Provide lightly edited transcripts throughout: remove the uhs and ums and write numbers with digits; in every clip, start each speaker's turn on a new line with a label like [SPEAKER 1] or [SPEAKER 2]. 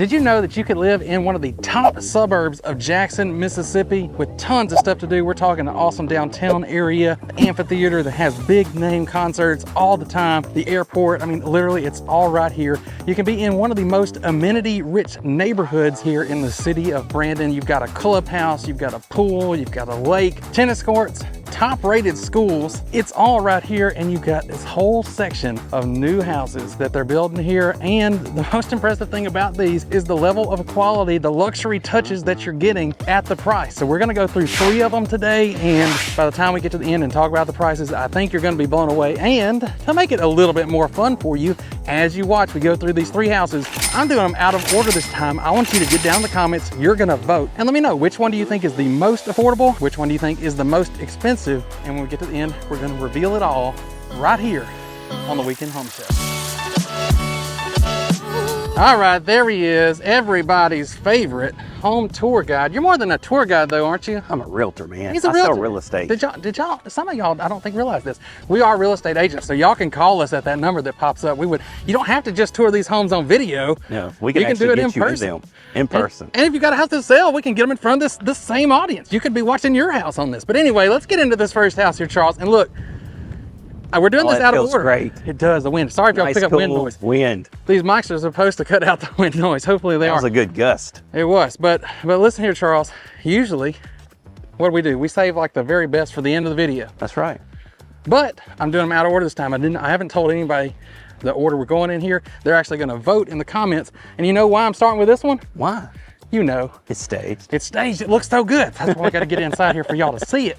[SPEAKER 1] Did you know that you could live in one of the top suburbs of Jackson, Mississippi with tons of stuff to do? We're talking an awesome downtown area, amphitheater that has big name concerts all the time, the airport. I mean, literally it's all right here. You can be in one of the most amenity rich neighborhoods here in the city of Brandon. You've got a clubhouse, you've got a pool, you've got a lake, tennis courts, top rated schools. It's all right here, and you've got this whole section of new houses that they're building here. And the most impressive thing about these is the level of quality, the luxury touches that you're getting at the price. So we're gonna go through 3 of them today, and by the time we get to the end and talk about the prices, I think you're gonna be blown away. And to make it a little bit more fun for you, as you watch we go through these 3 houses, I'm doing them out of order this time. I want you to get down in the comments, you're gonna vote, and let me know which one do you think is the most affordable, which one do you think is the most expensive, and when we get to the end, we're gonna reveal it all right here on the Weekend Home Show. All right, there he is, everybody's favorite home tour guide. You're more than a tour guide though, aren't you?
[SPEAKER 2] I'm a realtor, man.
[SPEAKER 1] He's a realtor.
[SPEAKER 2] I sell real estate.
[SPEAKER 1] Did y'all, some of y'all, I don't think realize this. We are real estate agents, so y'all can call us at that number that pops up. You don't have to just tour these homes on video.
[SPEAKER 2] No, we can actually
[SPEAKER 1] do it
[SPEAKER 2] get
[SPEAKER 1] in
[SPEAKER 2] you
[SPEAKER 1] person.
[SPEAKER 2] in person.
[SPEAKER 1] And if you got a house to sell, we can get them in front of this same audience. You could be watching your house on this. But anyway, let's get into this first house here, Charles. And look, we're doing this out of order.
[SPEAKER 2] Great.
[SPEAKER 1] It does, the wind. Sorry if y'all pick up wind noise.
[SPEAKER 2] Wind.
[SPEAKER 1] These mics are supposed to cut out the wind noise. Hopefully they are.
[SPEAKER 2] That was a good gust.
[SPEAKER 1] It was, but listen here, Charles. Usually, what do? We save like the very best for the end of the video.
[SPEAKER 2] That's right.
[SPEAKER 1] But I'm doing them out of order this time. I haven't told anybody the order we're going in here. They're actually gonna vote in the comments. And you know why I'm starting with this one?
[SPEAKER 2] Why?
[SPEAKER 1] You know.
[SPEAKER 2] It's staged.
[SPEAKER 1] It's staged, it looks so good. That's why I gotta get inside here for y'all to see it.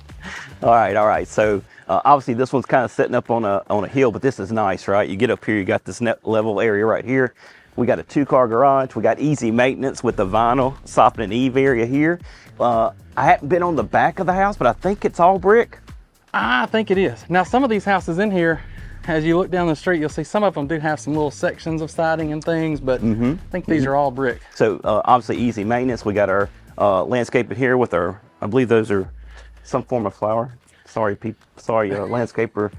[SPEAKER 2] All right. So obviously this one's kind of sitting up on a hill, but this is nice, right? You get up here, you got this net level area right here. We got a 2-car garage. We got easy maintenance with the vinyl soffit and eave area here. I haven't been on the back of the house, but I think it's all brick.
[SPEAKER 1] I think it is. Now, some of these houses in here, as you look down the street, you'll see some of them do have some little sections of siding and things, but I think these are all brick.
[SPEAKER 2] So obviously easy maintenance. We got our landscaping here with our, I believe those are some form of flower. Sorry, landscaper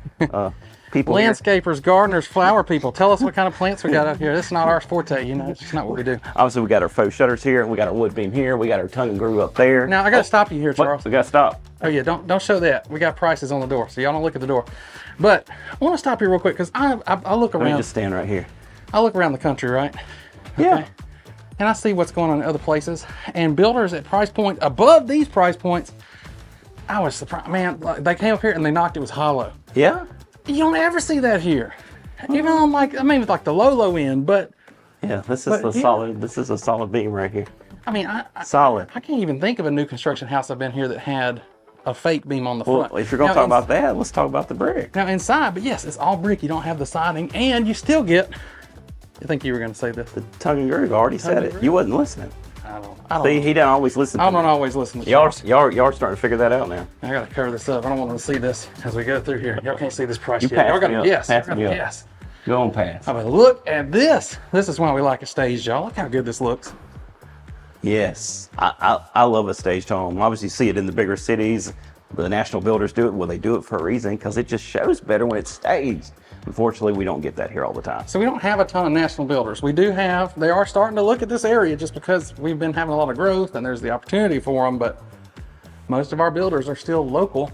[SPEAKER 2] people.
[SPEAKER 1] Landscapers, gardeners, flower people. Tell us what kind of plants we got up here. This is not our forte, you know, it's just not what we do.
[SPEAKER 2] Obviously we got our faux shutters here. We got our wood beam here. We got our tongue and groove up there.
[SPEAKER 1] Now I gotta stop you here, Charles.
[SPEAKER 2] What? We gotta stop.
[SPEAKER 1] Oh yeah, don't show that. We got prices on the door, so y'all don't look at the door. But I want to stop here real quick because I look around.
[SPEAKER 2] Let me just stand right here.
[SPEAKER 1] I look around the country, right?
[SPEAKER 2] Yeah.
[SPEAKER 1] Okay. And I see what's going on in other places, and builders at price point above these price points. I was surprised, man. Like, they came up here and they knocked it was hollow.
[SPEAKER 2] Yeah.
[SPEAKER 1] You don't ever see that here, even on like like the low end. But
[SPEAKER 2] yeah, this is a solid. This is a solid beam right here.
[SPEAKER 1] I mean,
[SPEAKER 2] solid.
[SPEAKER 1] I can't even think of a new construction house I've been here that had a fake beam on the front.
[SPEAKER 2] Well, if you're gonna talk about that, let's talk about the brick.
[SPEAKER 1] Now inside, but yes, it's all brick. You don't have the siding, and you still get. I think you were going to say this.
[SPEAKER 2] The tongue and groove. I already said it. You wasn't listening.
[SPEAKER 1] I don't
[SPEAKER 2] See, he doesn't always listen to
[SPEAKER 1] I
[SPEAKER 2] me.
[SPEAKER 1] don't always listen to
[SPEAKER 2] Y'all are starting to figure that out now.
[SPEAKER 1] I gotta cover this up. I don't want them to see this as we go through here. Y'all can't see this price yet.
[SPEAKER 2] Pass
[SPEAKER 1] Y'all gotta
[SPEAKER 2] me up.
[SPEAKER 1] guess.
[SPEAKER 2] Pass me up.
[SPEAKER 1] Yes.
[SPEAKER 2] Go on past.
[SPEAKER 1] I mean, look at this. This is why we like a staged, y'all. Look how good this looks.
[SPEAKER 2] Yes, I love a staged home. Obviously, you see it in the bigger cities. The national builders do it. Well, they do it for a reason because it just shows better when it's staged. Unfortunately, we don't get that here all the time.
[SPEAKER 1] So we don't have a ton of national builders. We do have, they are starting to look at this area just because we've been having a lot of growth and there's the opportunity for them, but most of our builders are still local.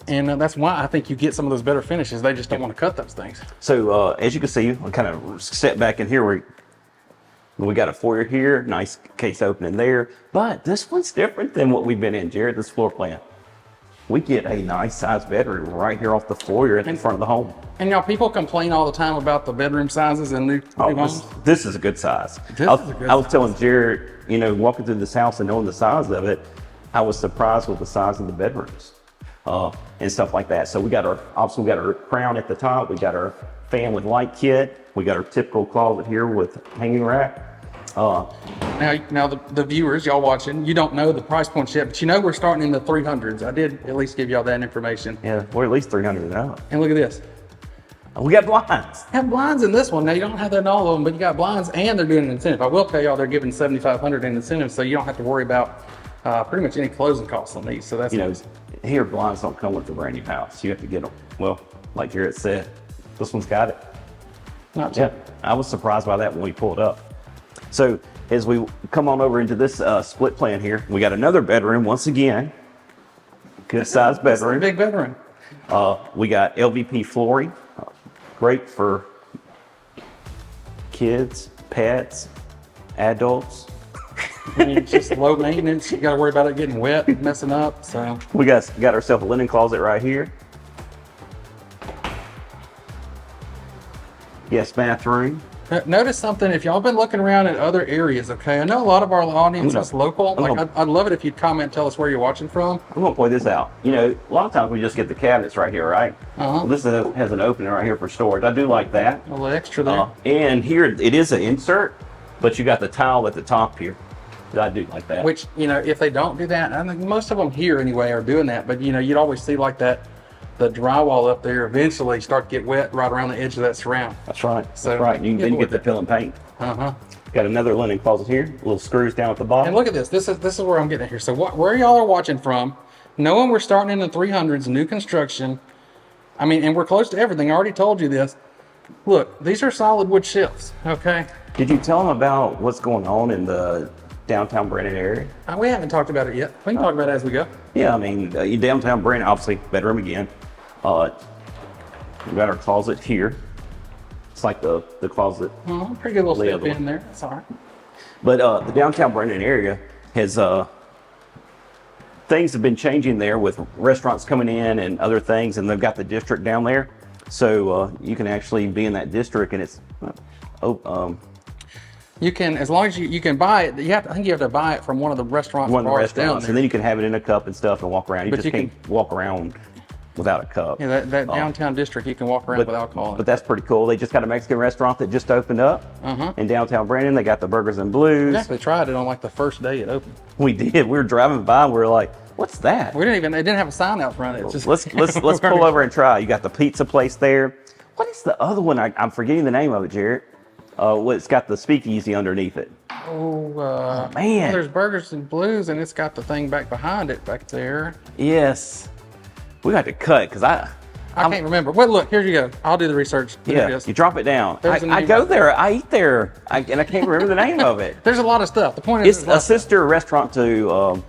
[SPEAKER 1] And that's why I think you get some of those better finishes. They just don't want to cut those things.
[SPEAKER 2] So as you can see, we kind of set back in here. We got a foyer here, nice case opening there. But this one's different than what we've been in, Jared, this floor plan. We get a nice sized bedroom right here off the foyer in front of the home.
[SPEAKER 1] And y'all, people complain all the time about the bedroom sizes in new homes.
[SPEAKER 2] This is a good size. I was telling Jared, you know, walking through this house and knowing the size of it, I was surprised with the size of the bedrooms and stuff like that. So we got our crown at the top. We got our fan with light kit. We got our typical closet here with hanging rack.
[SPEAKER 1] Now the viewers, y'all watching, you don't know the price points yet, but you know we're starting in the 300s. I did at least give y'all that information.
[SPEAKER 2] Yeah, we're at least 300 now.
[SPEAKER 1] And look at this.
[SPEAKER 2] We got blinds.
[SPEAKER 1] Have blinds in this one. Now you don't have that in all of them, but you got blinds and they're doing an incentive. I will tell y'all they're giving $7,500 in incentives, so you don't have to worry about pretty much any closing costs on these. So that's
[SPEAKER 2] nice. Here blinds don't come with the brand new house. You have to get them. Well, like Jared said, this one's got it.
[SPEAKER 1] Not too.
[SPEAKER 2] I was surprised by that when we pulled up. So as we come on over into this split plan here, we got another bedroom once again. Good sized bedroom.
[SPEAKER 1] Big bedroom.
[SPEAKER 2] We got LVP flooring, great for kids, pets, adults.
[SPEAKER 1] I mean, it's just low maintenance. You got to worry about it getting wet and messing up. So
[SPEAKER 2] We got ourselves a linen closet right here. Yes, bathroom.
[SPEAKER 1] notice something. If y'all been looking around in other areas, okay? I know a lot of our audience is local. Like, I'd love it if you'd comment, tell us where you're watching from.
[SPEAKER 2] I'm gonna point this out. You know, a lot of times we just get the cabinets right here, right? Well, this has an opening right here for storage. I do like that.
[SPEAKER 1] A little extra there.
[SPEAKER 2] And here it is an insert, but you got the tile at the top here. I do like that.
[SPEAKER 1] Which, you know, if they don't do that, I think most of them here anyway are doing that. But, you know, you'd always see like that, the drywall up there eventually start to get wet right around the edge of that surround.
[SPEAKER 2] That's right.
[SPEAKER 1] So,
[SPEAKER 2] That's right. Then you get the fill and paint. Got another linen closet here. Little screws down at the bottom.
[SPEAKER 1] And look at this. This is where I'm getting at here. So where y'all are watching from, knowing we're starting in the 300s, new construction. I mean, and we're close to everything. I already told you this. Look, these are solid wood shelves, okay?
[SPEAKER 2] Did you tell them about what's going on in the downtown Brandon area?
[SPEAKER 1] We haven't talked about it yet. We can talk about it as we go.
[SPEAKER 2] Yeah, I mean, downtown Brandon, obviously, bedroom again. We got our closet here. It's like the closet.
[SPEAKER 1] Pretty good little step in there. That's all right.
[SPEAKER 2] But the downtown Brandon area has, things have been changing there with restaurants coming in and other things, and they've got the district down there. So you can actually be in that district, and it's,
[SPEAKER 1] you can, as long as you can buy it, I think you have to buy it from one of the restaurants.
[SPEAKER 2] one of the
[SPEAKER 1] bars down
[SPEAKER 2] restaurants,
[SPEAKER 1] there.
[SPEAKER 2] and then you can have it in a cup and stuff and walk around. You
[SPEAKER 1] But
[SPEAKER 2] just
[SPEAKER 1] you
[SPEAKER 2] can't walk around without a cup.
[SPEAKER 1] Yeah, that downtown district, you can walk around with alcohol in
[SPEAKER 2] But
[SPEAKER 1] it.
[SPEAKER 2] that's pretty cool. They just got a Mexican restaurant that just opened up in downtown Brandon. They got the Burgers and Blues.
[SPEAKER 1] We actually tried it on like the first day it opened.
[SPEAKER 2] We did. We were driving by and we were like, "What's that?"
[SPEAKER 1] It didn't have a sign out front. It's just
[SPEAKER 2] Let's pull over and try. You got the pizza place there. What is the other one? I'm forgetting the name of it, Jared. It's got the speakeasy underneath it.
[SPEAKER 1] Oh
[SPEAKER 2] man.
[SPEAKER 1] There's Burgers and Blues, and it's got the thing back behind it back there.
[SPEAKER 2] Yes. We got to cut because I
[SPEAKER 1] can't remember. Well, look, here you go. I'll do the research. There it
[SPEAKER 2] yeah,
[SPEAKER 1] is.
[SPEAKER 2] you drop it down.
[SPEAKER 1] There's a
[SPEAKER 2] I
[SPEAKER 1] name
[SPEAKER 2] go
[SPEAKER 1] of it.
[SPEAKER 2] there. I eat there. And I can't remember the name of it.
[SPEAKER 1] There's a lot of stuff. The point is,
[SPEAKER 2] It's a sister restaurant to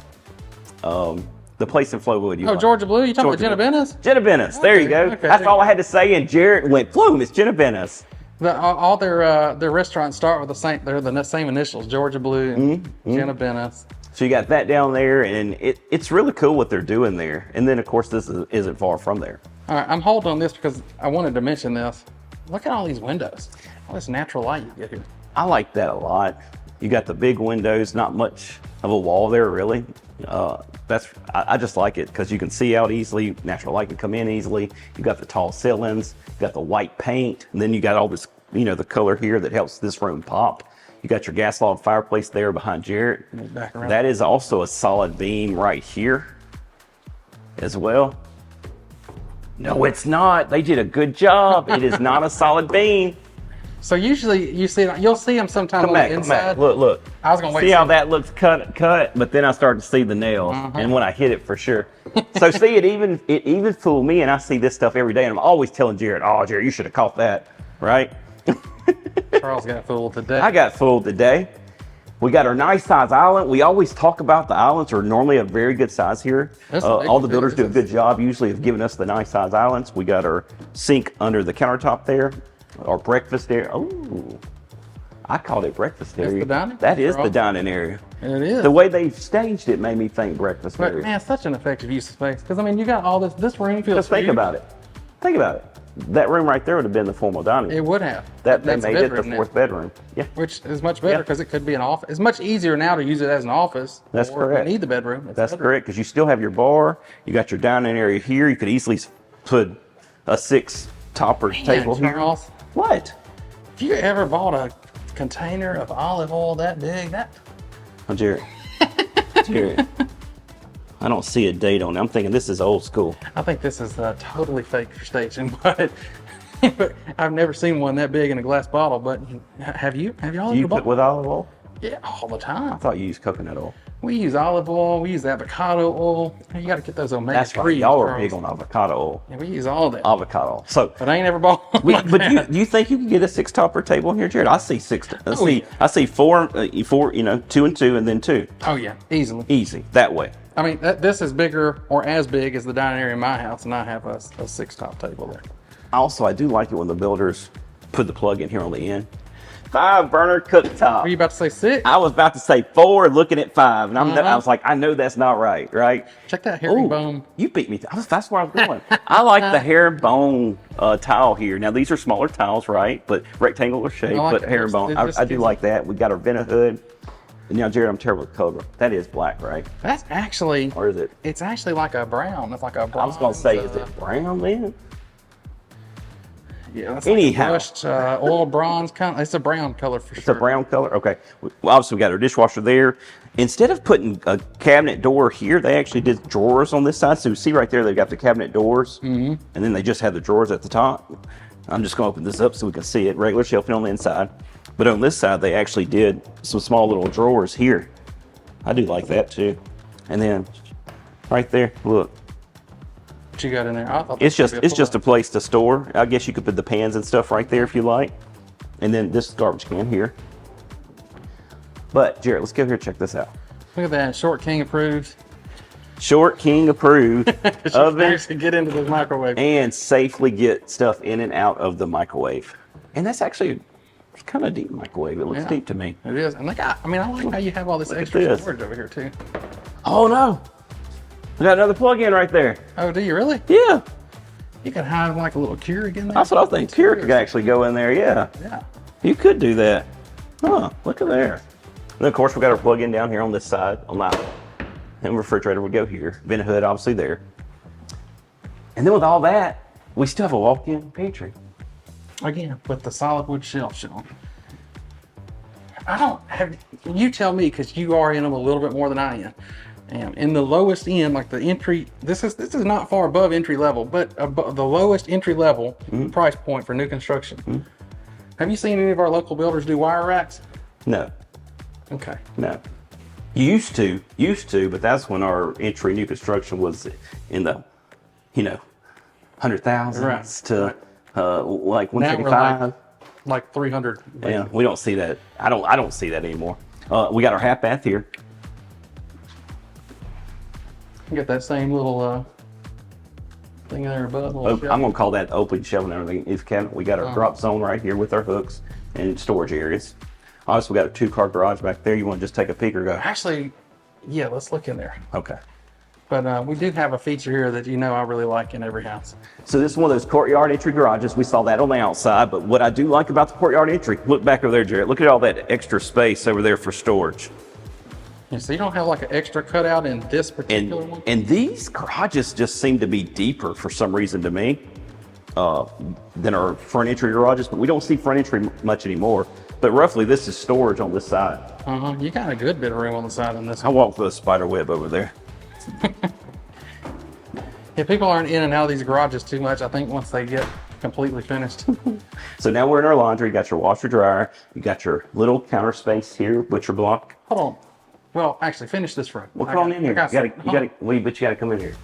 [SPEAKER 2] the place in Flowwood.
[SPEAKER 1] Georgia Blue. You talking about
[SPEAKER 2] Georgia
[SPEAKER 1] Jenna Bennis?
[SPEAKER 2] Jenna Bennis. There you go.
[SPEAKER 1] Okay.
[SPEAKER 2] That's all I had to say. And Jared went, "Boom! It's Jenna Bennis."
[SPEAKER 1] All their restaurants start with the same. They're the same initials: Georgia Blue and Jenna Bennis.
[SPEAKER 2] So you got that down there, and it's really cool what they're doing there. And then, of course, this isn't far from there.
[SPEAKER 1] All right, I'm holding on this because I wanted to mention this. Look at all these windows. All this natural light you get here.
[SPEAKER 2] I like that a lot. You got the big windows, not much of a wall there, really. I just like it because you can see out easily. Natural light can come in easily. You got the tall ceilings. You got the white paint, and then you got all this, the color here that helps this room pop. You got your gas log fireplace there behind Jared.
[SPEAKER 1] Back around.
[SPEAKER 2] That is also a solid beam right here as well. No, it's not. They did a good job. It is not a solid beam.
[SPEAKER 1] So usually you'll see them sometimes on the inside.
[SPEAKER 2] Look.
[SPEAKER 1] I was gonna wait.
[SPEAKER 2] See how that looks cut, but then I started to see the nails, and when I hit it for sure. So see, it even fooled me, and I see this stuff every day, and I'm always telling Jared, "Oh, Jared, you should have caught that, right?"
[SPEAKER 1] Charles got fooled today.
[SPEAKER 2] I got fooled today. We got our nice size island. We always talk about the islands are normally a very good size here. All the builders do a good job usually of giving us the nice size islands. We got our sink under the countertop there, our breakfast area. Oh, I called it breakfast area.
[SPEAKER 1] the dining?
[SPEAKER 2] That is the dining area.
[SPEAKER 1] It is.
[SPEAKER 2] The way they staged it made me think breakfast
[SPEAKER 1] But
[SPEAKER 2] area.
[SPEAKER 1] man, such an effective use of space. Because I mean, you got all this room feels.
[SPEAKER 2] Just think
[SPEAKER 1] huge.
[SPEAKER 2] about it. Think about it. That room right there would have been the formal dining room.
[SPEAKER 1] It would have.
[SPEAKER 2] They
[SPEAKER 1] That's
[SPEAKER 2] made
[SPEAKER 1] a
[SPEAKER 2] it the
[SPEAKER 1] bedroom now,
[SPEAKER 2] fourth bedroom. Yeah.
[SPEAKER 1] which is much better because it could be an office. It's much easier now to use it as an office.
[SPEAKER 2] That's
[SPEAKER 1] or if
[SPEAKER 2] correct.
[SPEAKER 1] You need the bedroom. It's
[SPEAKER 2] That's
[SPEAKER 1] better.
[SPEAKER 2] correct, because you still have your bar. You got your dining area here. You could easily put a 6-topper table here.
[SPEAKER 1] Charles,
[SPEAKER 2] What?
[SPEAKER 1] if you ever bought a container of olive oil that big,
[SPEAKER 2] Oh, Jared. Jared. I don't see a date on it. I'm thinking this is old school.
[SPEAKER 1] I think this is totally fake staging, but I've never seen one that big in a glass bottle. But have you? Have y'all
[SPEAKER 2] Do you
[SPEAKER 1] ever bought?
[SPEAKER 2] put with olive oil?
[SPEAKER 1] Yeah, all the
[SPEAKER 2] I
[SPEAKER 1] time.
[SPEAKER 2] thought you used coconut oil.
[SPEAKER 1] We use olive oil. We use avocado oil. You got to get those omega-3s.
[SPEAKER 2] That's right. Y'all are big on avocado oil.
[SPEAKER 1] Yeah, we use all that.
[SPEAKER 2] Avocado oil. So,
[SPEAKER 1] but I ain't ever bought one like
[SPEAKER 2] but
[SPEAKER 1] that.
[SPEAKER 2] you think you can get a 6-topper table here, Jared? I see 6.
[SPEAKER 1] Yeah.
[SPEAKER 2] I see four. 2 and 2, and then 2.
[SPEAKER 1] Oh yeah, easily.
[SPEAKER 2] Easy that way.
[SPEAKER 1] I mean, this is bigger or as big as the dining area in my house, and I have a 6-top table there.
[SPEAKER 2] Also, I do like it when the builders put the plug in here on the end. 5-burner cooktop.
[SPEAKER 1] Were you about to say 6?
[SPEAKER 2] I was about to say 4, looking at 5, and I was like, I know that's not right, right?
[SPEAKER 1] Check that herringbone.
[SPEAKER 2] You beat me. That's where I was going. I like the herringbone tile here. Now these are smaller tiles, right? But rectangular shape,
[SPEAKER 1] like
[SPEAKER 2] but
[SPEAKER 1] it.
[SPEAKER 2] herringbone. I do like that. We got our Vena hood. And now, Jared, I'm terrible with color. That is black, right?
[SPEAKER 1] That's actually.
[SPEAKER 2] Or is it?
[SPEAKER 1] It's actually like a brown. It's like a brown.
[SPEAKER 2] I was going to say, is it brown then?
[SPEAKER 1] Yeah, that's
[SPEAKER 2] Anyhow.
[SPEAKER 1] like a brushed oil bronze kind. It's a brown color for sure.
[SPEAKER 2] It's a brown color? Okay. Well, obviously, we got our dishwasher there. Instead of putting a cabinet door here, they actually did drawers on this side. So you see right there, they've got the cabinet doors. Mm-hmm. And then they just have the drawers at the top. I'm just going to open this up so we can see it. Regular shelving on the inside. But on this side, they actually did some small little drawers here. I do like that too. And then right there, look.
[SPEAKER 1] What you got in there? I thought
[SPEAKER 2] It's just a place to store. I guess you could put the pans and stuff right there if you like. And then this garbage can here. But Jared, let's go here and check this out.
[SPEAKER 1] Look at that, Short King approved.
[SPEAKER 2] Short King approved oven
[SPEAKER 1] To get into the microwave.
[SPEAKER 2] and safely get stuff in and out of the microwave. And that's actually it's kind of deep microwave. It looks deep to me.
[SPEAKER 1] It is. And I like how you have all this extra
[SPEAKER 2] this.
[SPEAKER 1] storage over here too.
[SPEAKER 2] Oh no! We got another plug-in right there.
[SPEAKER 1] Oh, do you really?
[SPEAKER 2] Yeah,
[SPEAKER 1] You could have like a little Keurig in there.
[SPEAKER 2] that's what I think. Keurig could actually go in there. Yeah,
[SPEAKER 1] Yeah.
[SPEAKER 2] you could do that. Huh? Look at there. And then of course we got our plug-in down here on this side. On that, and refrigerator would go here. Vent hood obviously there. And then with all that, we still have a walk-in pantry.
[SPEAKER 1] Again, with the solid wood shelf shown. I don't have, you tell me, because you are in them a little bit more than I am. And in the lowest end, like the entry, this is not far above entry level, but above the lowest entry level price point for new construction. Have you seen any of our local builders do wire racks?
[SPEAKER 2] No,
[SPEAKER 1] Okay.
[SPEAKER 2] no. Used to, but that's when our entry new construction was in the, 100,000s
[SPEAKER 1] Right.
[SPEAKER 2] to like
[SPEAKER 1] Now we're
[SPEAKER 2] 155.
[SPEAKER 1] like 300.
[SPEAKER 2] Yeah, we don't see that. I don't see that anymore. We got our half bath here.
[SPEAKER 1] You got that same little thing there above.
[SPEAKER 2] I'm gonna call that open shelf and everything. We got our drop zone right here with our hooks and storage areas. Obviously, we got a 2-car garage back there. You want to just take a peek or go?
[SPEAKER 1] Actually, yeah, let's look in there.
[SPEAKER 2] Okay.
[SPEAKER 1] But we do have a feature here that I really like in every house.
[SPEAKER 2] So this is one of those courtyard entry garages. We saw that on the outside, but what I do like about the courtyard entry, look back over there, Jared. Look at all that extra space over there for storage.
[SPEAKER 1] Yeah, so you don't have like an extra cutout in this particular one?
[SPEAKER 2] And these garages just seem to be deeper for some reason to me than our front entry garages, but we don't see front entry much anymore. But roughly, this is storage on this side.
[SPEAKER 1] You got a good bit of room on the side on this
[SPEAKER 2] I
[SPEAKER 1] one.
[SPEAKER 2] walked with a spider web over there.
[SPEAKER 1] Yeah, people aren't in and out of these garages too much, I think, once they get completely finished.
[SPEAKER 2] So now we're in our laundry. You got your washer dryer. You got your little counter space here, butcher block.
[SPEAKER 1] Hold on. Well, actually, finish this room.
[SPEAKER 2] Well, come on in here. You gotta come in here.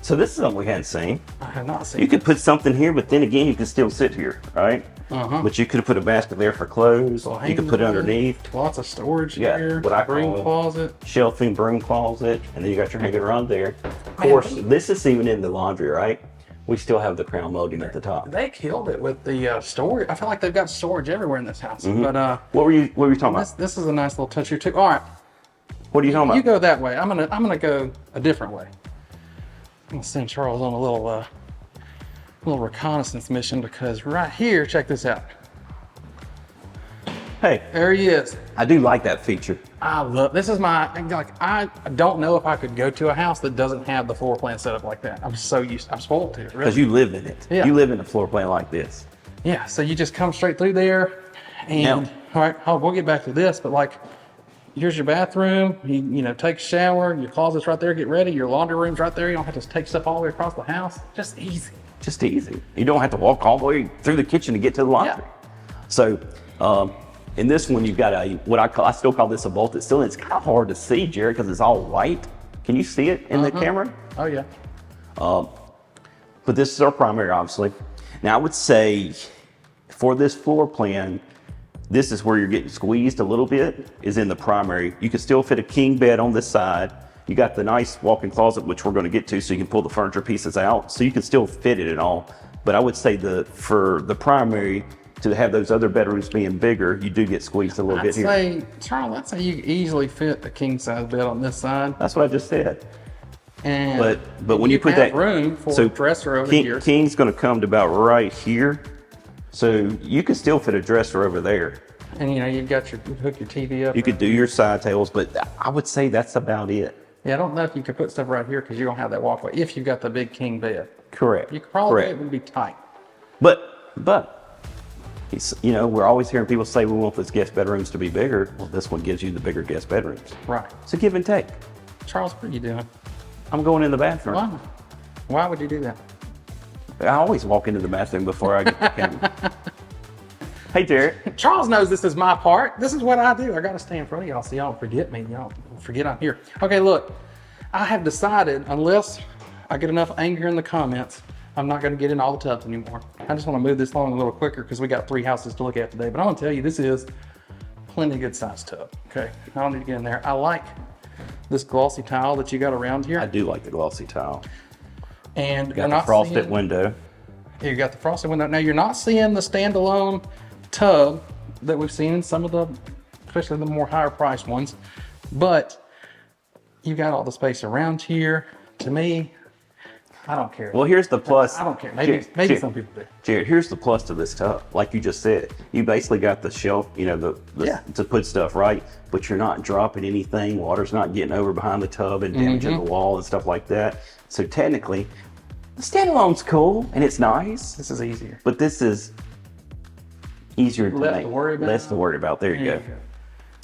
[SPEAKER 2] So this is something we hadn't seen.
[SPEAKER 1] I have not seen
[SPEAKER 2] You could put something here, but then again, you can still sit here, right? But you could have put a basket there for clothes.
[SPEAKER 1] Well,
[SPEAKER 2] You could put it underneath.
[SPEAKER 1] Lots of storage
[SPEAKER 2] Yeah,
[SPEAKER 1] here.
[SPEAKER 2] what I
[SPEAKER 1] broom
[SPEAKER 2] call
[SPEAKER 1] closet.
[SPEAKER 2] Shelving, broom closet, and then you got your hanger around there. Of course, this is even in the laundry, right? We still have the crown molding at the top.
[SPEAKER 1] They killed it with the storage. I feel like they've got storage everywhere in this house. But
[SPEAKER 2] What were you talking about?
[SPEAKER 1] this is a nice little touch here too. All right,
[SPEAKER 2] What are you talking
[SPEAKER 1] you
[SPEAKER 2] about?
[SPEAKER 1] go that way. I'm gonna go a different way. I'm gonna send Charles on a little reconnaissance mission, because right here, check this out.
[SPEAKER 2] Hey,
[SPEAKER 1] There he is.
[SPEAKER 2] I do like that feature.
[SPEAKER 1] I love this. Is my I don't know if I could go to a house that doesn't have the floor plan set up like that. I'm spoiled to it. Really.
[SPEAKER 2] Because you live in it.
[SPEAKER 1] Yeah.
[SPEAKER 2] You live in a floor plan like this.
[SPEAKER 1] Yeah, so you just come straight through there, and
[SPEAKER 2] Now-
[SPEAKER 1] all right, we'll get back to this, but like, here's your bathroom. You take a shower. Your closet's right there. Get ready. Your laundry room's right there. You don't have to take stuff all the way across the house. Just easy.
[SPEAKER 2] Just easy. You don't have to walk all the way through the kitchen to get to the laundry. So, In this one, you've got I still call this a vaulted ceiling. It's kind of hard to see, Jared, because it's all white. Can you see it in the camera?
[SPEAKER 1] Oh yeah.
[SPEAKER 2] But this is our primary, obviously. Now I would say for this floor plan, this is where you're getting squeezed a little bit, is in the primary. You can still fit a king bed on this side. You got the nice walk-in closet, which we're going to get to, so you can pull the furniture pieces out. So you can still fit it and all. But I would say for the primary, to have those other bedrooms being bigger, you do get squeezed a little bit here.
[SPEAKER 1] Charles, I'd say you could easily fit a king size bed on this side.
[SPEAKER 2] That's what I just said.
[SPEAKER 1] And
[SPEAKER 2] but when you put that
[SPEAKER 1] room for a dresser over here.
[SPEAKER 2] King's going to come to about right here, so you can still fit a dresser over there.
[SPEAKER 1] And you've got you hook your TV up.
[SPEAKER 2] You could do your side tables, but I would say that's about it.
[SPEAKER 1] Yeah, I don't know if you could put stuff right here because you don't have that walkway. If you've got the big king bed,
[SPEAKER 2] correct.
[SPEAKER 1] You could probably it would be tight.
[SPEAKER 2] But we're always hearing people say we want those guest bedrooms to be bigger. Well, this one gives you the bigger guest bedrooms.
[SPEAKER 1] Right.
[SPEAKER 2] So give and take.
[SPEAKER 1] Charles, what are you doing?
[SPEAKER 2] I'm going in the bathroom.
[SPEAKER 1] Why? Why would you do that?
[SPEAKER 2] I always walk into the bathroom before I get the camera. Hey, Jared.
[SPEAKER 1] Charles knows this is my part. This is what I do. I got to stay in front of y'all so y'all don't forget me. Y'all don't forget I'm here. Okay, look. I have decided, unless I get enough anger in the comments, I'm not going to get in all the tubs anymore. I just want to move this along a little quicker because we got 3 houses to look at today. But I'm going to tell you, this is plenty good sized tub. Okay, I don't need to get in there. I like this glossy tile that you got around here.
[SPEAKER 2] I do like the glossy tile.
[SPEAKER 1] And
[SPEAKER 2] got the frosted window.
[SPEAKER 1] You got the frosted window. Now you're not seeing the standalone tub that we've seen in some of the, especially the more higher priced ones, but you got all the space around here. To me, I don't care.
[SPEAKER 2] Well, here's the plus.
[SPEAKER 1] I don't care. Maybe some people do.
[SPEAKER 2] Jared, here's the plus to this tub. Like you just said, you basically got the shelf, to put stuff right, but you're not dropping anything. Water's not getting over behind the tub and damaging the wall and stuff like that. So technically, the standalone's cool and it's nice.
[SPEAKER 1] This is easier.
[SPEAKER 2] But this is easier to
[SPEAKER 1] Less
[SPEAKER 2] make.
[SPEAKER 1] to worry about.
[SPEAKER 2] Less to worry about. There you go.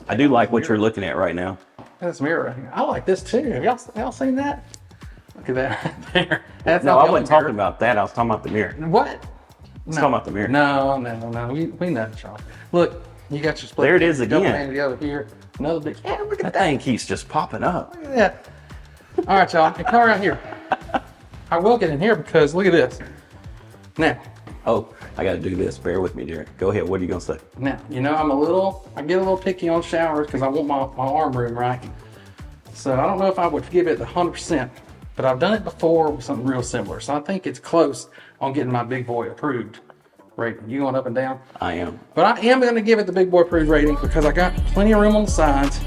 [SPEAKER 2] I do like what you're looking at right now.
[SPEAKER 1] This mirror right here. I like this too. Have y'all seen that? Look at that right there. That's
[SPEAKER 2] No, I wasn't talking about that. I was talking about the mirror.
[SPEAKER 1] What?
[SPEAKER 2] I was talking about the mirror.
[SPEAKER 1] No. We know, Charles. Look, you got your split.
[SPEAKER 2] There it is again.
[SPEAKER 1] Double-handed over here. Another big. Yeah, look at
[SPEAKER 2] That thing keeps just popping up.
[SPEAKER 1] Look at that. All right, y'all. Come around here. I will get in here because look at this. Now.
[SPEAKER 2] Oh, I got to do this. Bear with me, Jared. Go ahead. What are you going to say?
[SPEAKER 1] Now, I get a little picky on showers because I want my arm room right. So I don't know if I would give it 100%, but I've done it before with something real similar. So I think it's close on getting my big boy approved rating. You going up and down?
[SPEAKER 2] I am.
[SPEAKER 1] But I am going to give it the big boy approved rating because I got plenty of room on the sides.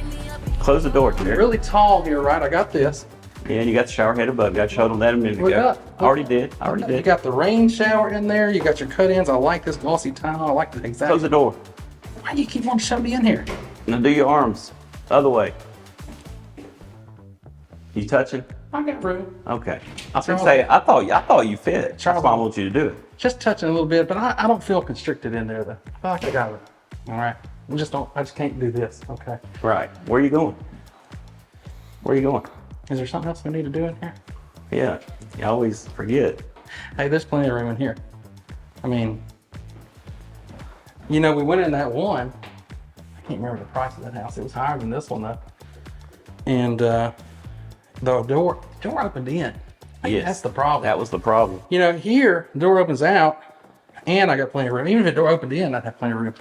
[SPEAKER 2] Close the door, Jared.
[SPEAKER 1] Really tall here, right? I got this.
[SPEAKER 2] Yeah, and you got the shower head above. I showed them that a minute ago. Already did.
[SPEAKER 1] You got the rain shower in there. You got your cut-ins. I like this glossy tile. I like the exact.
[SPEAKER 2] Close the door.
[SPEAKER 1] Why do you keep wanting to shove me in here?
[SPEAKER 2] Now do your arms. Other way. You touching?
[SPEAKER 1] I got room.
[SPEAKER 2] Okay. I was going to say, I thought you fit. That's why I want you to do it.
[SPEAKER 1] Just touching a little bit, but I don't feel constricted in there though. I feel like I got it. All right. I just can't do this. Okay.
[SPEAKER 2] Right. Where are you going? Where are you going?
[SPEAKER 1] Is there something else we need to do in here?
[SPEAKER 2] Yeah. You always forget.
[SPEAKER 1] Hey, there's plenty of room in here. I mean, we went in that one. I can't remember the price of that house. It was higher than this one though. And the door opened in.
[SPEAKER 2] Yes.
[SPEAKER 1] That's the problem.
[SPEAKER 2] That was the problem.
[SPEAKER 1] Here, the door opens out and I got plenty of room. Even if the door opened in, I'd have plenty of room.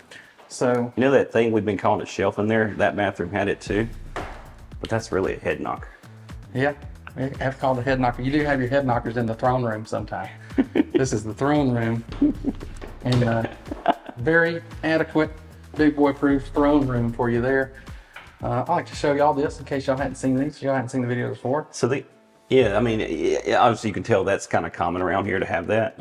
[SPEAKER 1] So.
[SPEAKER 2] You know that thing we've been calling a shelf in there? That bathroom had it too. But that's really a head knocker.
[SPEAKER 1] Yeah, I have called a head knocker. You do have your head knockers in the throne room sometime. This is the throne room. And very adequate, big boy proof throne room for you there. I like to show y'all this in case y'all hadn't seen these. Y'all hadn't seen the videos before.
[SPEAKER 2] So obviously you can tell that's kind of common around here to have that.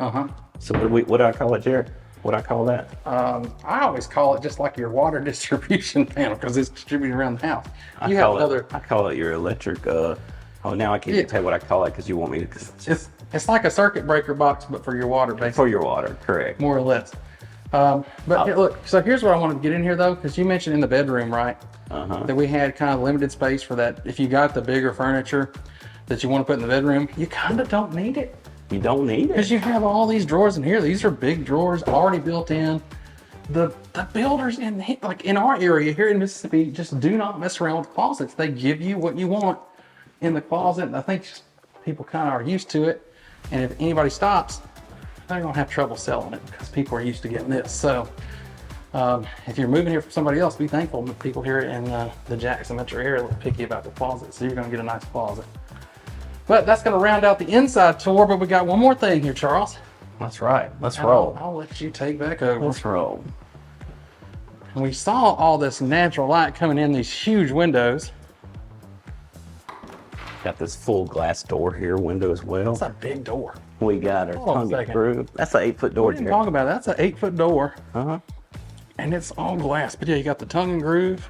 [SPEAKER 2] So what do I call it, Jared? What do I call that?
[SPEAKER 1] I always call it just like your water distribution panel because it's distributed around the house.
[SPEAKER 2] I call it your electric. Now I can't even tell you what I call it because you want me to.
[SPEAKER 1] It's like a circuit breaker box, but for your water, basically.
[SPEAKER 2] For your water, correct.
[SPEAKER 1] More or less. Look, so here's what I wanted to get in here though, because you mentioned in the bedroom, right? That we had kind of limited space for that. If you got the bigger furniture that you want to put in the bedroom, you kind of don't need it.
[SPEAKER 2] You don't need it.
[SPEAKER 1] Because you have all these drawers in here. These are big drawers already built in. the builders in our area here in Mississippi just do not mess around with closets. They give you what you want in the closet. And I think people kind of are used to it. And if anybody stops, they're gonna have trouble selling it because people are used to getting this. So if you're moving here for somebody else, be thankful that people here in the Jackson metro area will pick you about the closet. So you're gonna get a nice closet. But that's gonna round out the inside tour, but we got one more thing here, Charles.
[SPEAKER 2] That's right. Let's roll.
[SPEAKER 1] I'll let you take back over.
[SPEAKER 2] Let's roll.
[SPEAKER 1] And we saw all this natural light coming in these huge windows.
[SPEAKER 2] Got this full glass door here, window as well.
[SPEAKER 1] That's a big door.
[SPEAKER 2] We got our tongue and groove. That's an 8-foot door.
[SPEAKER 1] We didn't talk about that. That's an 8-foot door.
[SPEAKER 2] Uh-huh.
[SPEAKER 1] And it's all glass. But yeah, you got the tongue and groove.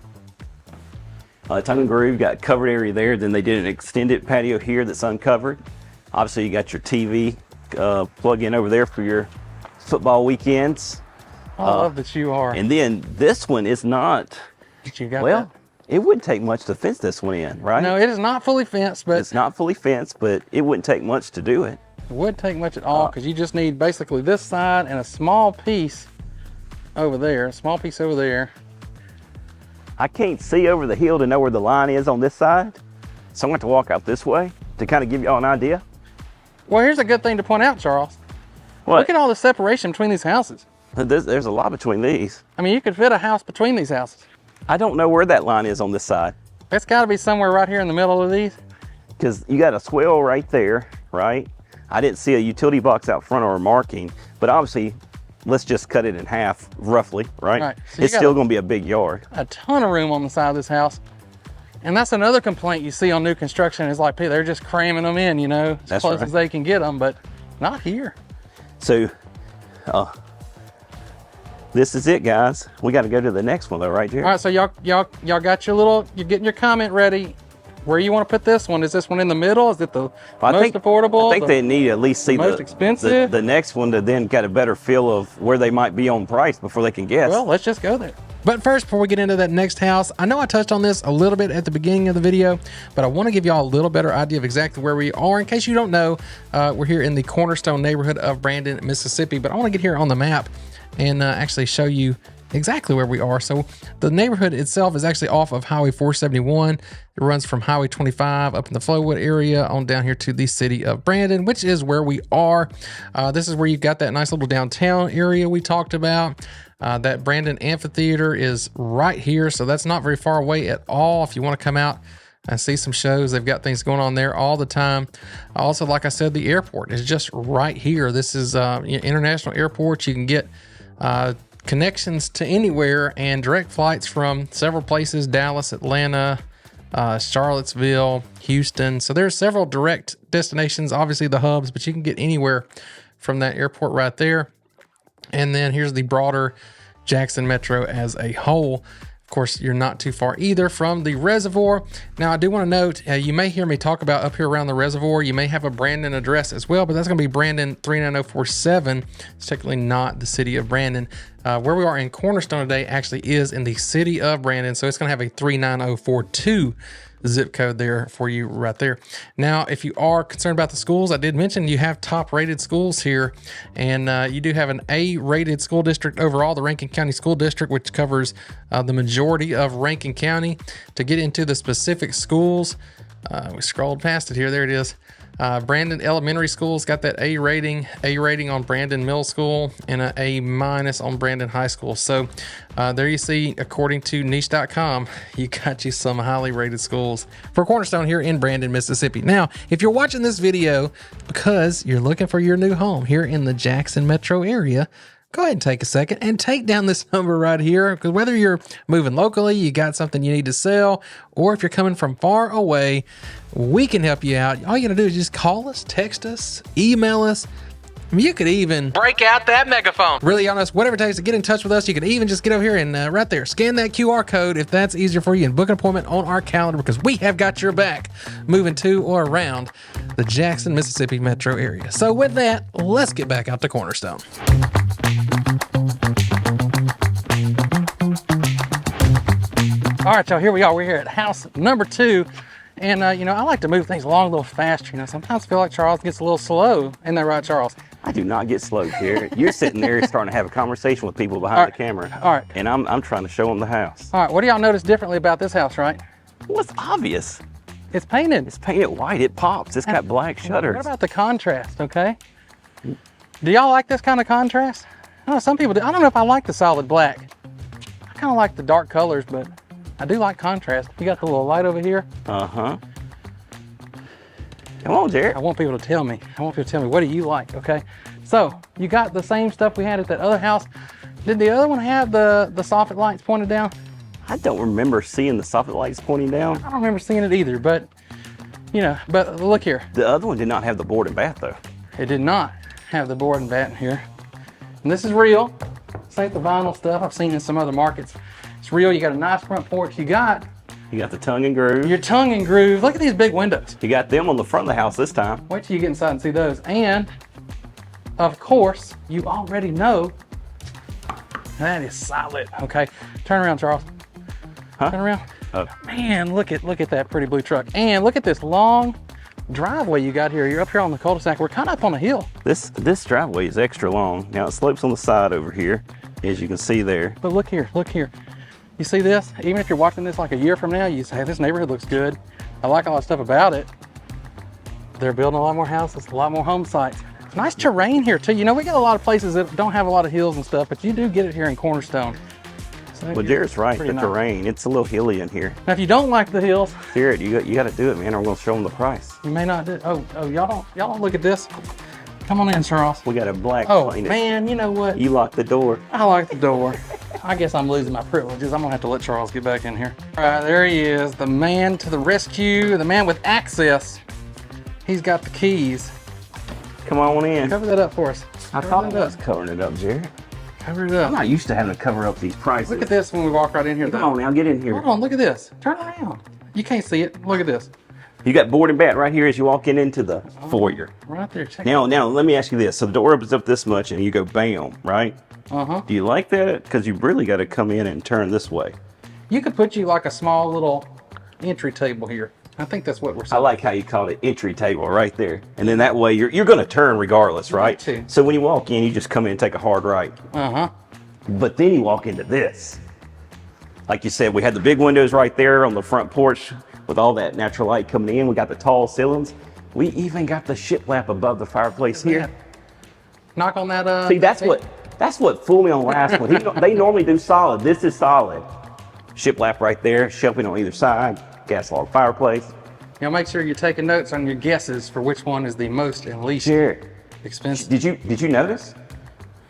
[SPEAKER 2] Tongue and groove, got covered area there. Then they did an extended patio here that's uncovered. Obviously, you got your TV plug in over there for your football weekends.
[SPEAKER 1] I love that you are.
[SPEAKER 2] And then this one is not,
[SPEAKER 1] You got
[SPEAKER 2] well,
[SPEAKER 1] that?
[SPEAKER 2] it wouldn't take much to fence this one in, right?
[SPEAKER 1] No, it is not fully fenced, but
[SPEAKER 2] It's not fully fenced, but it wouldn't take much to do it.
[SPEAKER 1] it wouldn't take much at all because you just need basically this side and a small piece over there, a small piece over there.
[SPEAKER 2] I can't see over the hill to know where the line is on this side. So I'm going to walk out this way to kind of give y'all an idea.
[SPEAKER 1] Well, here's a good thing to point out, Charles.
[SPEAKER 2] What?
[SPEAKER 1] Look at all the separation between these houses.
[SPEAKER 2] There's a lot between these.
[SPEAKER 1] I mean, you could fit a house between these houses.
[SPEAKER 2] I don't know where that line is on this side.
[SPEAKER 1] It's got to be somewhere right here in the middle of these.
[SPEAKER 2] Because you got a swell right there, right? I didn't see a utility box out front or a marking, but obviously, let's just cut it in half, roughly, right?
[SPEAKER 1] Right. So
[SPEAKER 2] It's still going to be a big yard.
[SPEAKER 1] A ton of room on the side of this house. And that's another complaint you see on new construction is like, they're just cramming them in, you know, as
[SPEAKER 2] That's
[SPEAKER 1] close
[SPEAKER 2] right.
[SPEAKER 1] as they can get them, but not here.
[SPEAKER 2] So, this is it, guys. We got to go to the next one, though, right, Jerry?
[SPEAKER 1] All right, so y'all got your little, you're getting your comment ready. Where you want to put this one? Is this one in the middle? Is it the most affordable?
[SPEAKER 2] I think they need to at least see
[SPEAKER 1] most expensive?
[SPEAKER 2] the next one to then get a better feel of where they might be on price before they can guess.
[SPEAKER 1] Well, let's just go there.
[SPEAKER 3] But first, before we get into that next house, I know I touched on this a little bit at the beginning of the video, but I want to give y'all a little better idea of exactly where we are. In case you don't know, we're here in the Cornerstone neighborhood of Brandon, Mississippi, but I want to get here on the map and actually show you exactly where we are. So the neighborhood itself is actually off of Highway 471. It runs from Highway 25 up in the Flowwood area on down here to the city of Brandon, which is where we are. This is where you've got that nice little downtown area we talked about. That Brandon Amphitheater is right here, so that's not very far away at all if you want to come out and see some shows. They've got things going on there all the time. Also, like I said, the airport is just right here. This is international airport. You can get connections to anywhere and direct flights from several places: Dallas, Atlanta, Charlottesville, Houston. So there's several direct destinations, obviously the hubs, but you can get anywhere from that airport right there. And then here's the broader Jackson Metro as a whole. Of course, you're not too far either from the reservoir. Now, I do want to note, you may hear me talk about up here around the reservoir, you may have a Brandon address as well, but that's going to be Brandon 39047. It's technically not the city of Brandon. Where we are in Cornerstone today actually is in the city of Brandon, so it's going to have a 39042 zip code there for you right there. Now, if you are concerned about the schools, I did mention you have top rated schools here, and you do have an A rated school district overall, the Rankin County School District, which covers the majority of Rankin County. To get into the specific schools, we scrolled past it here. There it is. Brandon Elementary School's got that A rating on Brandon Middle School, and an A- on Brandon High School. So there you see, according to niche.com, you got you some highly rated schools for Cornerstone here in Brandon, Mississippi. Now, if you're watching this video because you're looking for your new home here in the Jackson metro area, go ahead and take a second and take down this number right here, because whether you're moving locally, you got something you need to sell, or if you're coming from far away, we can help you out. All you gotta do is just call us, text us, email us. I mean, you could even
[SPEAKER 1] Break out that megaphone.
[SPEAKER 3] really honest, whatever it takes to get in touch with us. You can even just get over here and right there, scan that QR code if that's easier for you, and book an appointment on our calendar, because we have got your back moving to or around the Jackson, Mississippi metro area. So with that, let's get back out to Cornerstone.
[SPEAKER 1] All right, y'all, here we are. We're here at house number 2. And, you know, I like to move things along a little faster. You know, sometimes I feel like Charles gets a little slow. Isn't that right, Charles?
[SPEAKER 2] I do not get slow, Jared. You're sitting there starting to have a conversation with people behind the camera.
[SPEAKER 1] All right.
[SPEAKER 2] And I'm trying to show them the house.
[SPEAKER 1] All right, what do y'all notice differently about this house, right?
[SPEAKER 2] Well, it's obvious.
[SPEAKER 1] It's painted.
[SPEAKER 2] It's painted white. It pops. It's got black shutters.
[SPEAKER 1] What about the contrast, okay? Do y'all like this kind of contrast? I know some people do. I don't know if I like the solid black. I kind of like the dark colors, but I do like contrast. You got the little light over here.
[SPEAKER 2] Uh-huh. Come on, Jared.
[SPEAKER 1] I want people to tell me. What do you like, okay? So, you got the same stuff we had at that other house. Did the other one have the soffit lights pointed down?
[SPEAKER 2] I don't remember seeing the soffit lights pointing down.
[SPEAKER 1] I don't remember seeing it either, but, you know, but look here.
[SPEAKER 2] The other one did not have the board and bath, though.
[SPEAKER 1] It did not have the board and batten here. And this is real. This ain't the vinyl stuff I've seen in some other markets. It's real. You got a nice front porch. You got
[SPEAKER 2] the tongue and groove.
[SPEAKER 1] your tongue and groove. Look at these big windows.
[SPEAKER 2] You got them on the front of the house this time.
[SPEAKER 1] Wait till you get inside and see those. And, of course, you already know that is solid. Okay, turn around, Charles.
[SPEAKER 2] Huh?
[SPEAKER 1] Turn around.
[SPEAKER 2] Oh.
[SPEAKER 1] Man, look at that pretty blue truck. And look at this long driveway you got here. You're up here on the cul-de-sac. We're kind of up on a hill.
[SPEAKER 2] This driveway is extra long. Now it slopes on the side over here, as you can see there.
[SPEAKER 1] But look here, look here. You see this? Even if you're watching this like a year from now, you say, hey, this neighborhood looks good. I like all that stuff about it. They're building a lot more houses, a lot more home sites. Nice terrain here too. You know, we got a lot of places that don't have a lot of hills and stuff, but you do get it here in Cornerstone. So
[SPEAKER 2] Well, Jared's right, the
[SPEAKER 1] nice.
[SPEAKER 2] terrain, it's a little hilly in here.
[SPEAKER 1] Now, if you don't like the hills,
[SPEAKER 2] Jared, you got to do it, man, or we're going to show them the price.
[SPEAKER 1] you may not do. Oh, y'all don't look at this. Come on in, Charles.
[SPEAKER 2] We got a black
[SPEAKER 1] Oh
[SPEAKER 2] painted.
[SPEAKER 1] man, you know what?
[SPEAKER 2] You locked the door.
[SPEAKER 1] I like the door. I guess I'm losing my privileges. I'm gonna have to let Charles get back in here. All right, there he is, the man to the rescue, the man with access. He's got the keys.
[SPEAKER 2] Come on in.
[SPEAKER 1] Cover that up for us.
[SPEAKER 2] I thought I was covering it up, Jared.
[SPEAKER 1] Cover it
[SPEAKER 2] I'm
[SPEAKER 1] up.
[SPEAKER 2] not used to having to cover up these prices.
[SPEAKER 1] Look at this when we walk right in here.
[SPEAKER 2] Come on now, get in here.
[SPEAKER 1] Hold on, look at this. Turn around. You can't see it. Look at this.
[SPEAKER 2] You got board and bat right here as you walk into the foyer.
[SPEAKER 1] Right there. Check
[SPEAKER 2] Now, let me ask you this. So the door opens up this much and you go bam, right?
[SPEAKER 1] Uh-huh.
[SPEAKER 2] Do you like that? Because you really got to come in and turn this way.
[SPEAKER 1] You could put you like a small little entry table here. I think that's what we're
[SPEAKER 2] I
[SPEAKER 1] saying.
[SPEAKER 2] like how you called it entry table right there. And then that way you're going to turn regardless, right?
[SPEAKER 1] to.
[SPEAKER 2] So when you walk in, you just come in and take a hard right.
[SPEAKER 1] Uh-huh.
[SPEAKER 2] But then you walk into this. Like you said, we had the big windows right there on the front porch with all that natural light coming in. We got the tall ceilings. We even got the shiplap above the fireplace here.
[SPEAKER 1] Knock on that.
[SPEAKER 2] See, that's what fooled me on the last one. They normally do solid. This is solid. Shiplap right there, shelving on either side, gas log fireplace.
[SPEAKER 1] You know, make sure you're taking notes on your guesses for which one is the most and least
[SPEAKER 2] Jared,
[SPEAKER 1] expensive.
[SPEAKER 2] did you notice?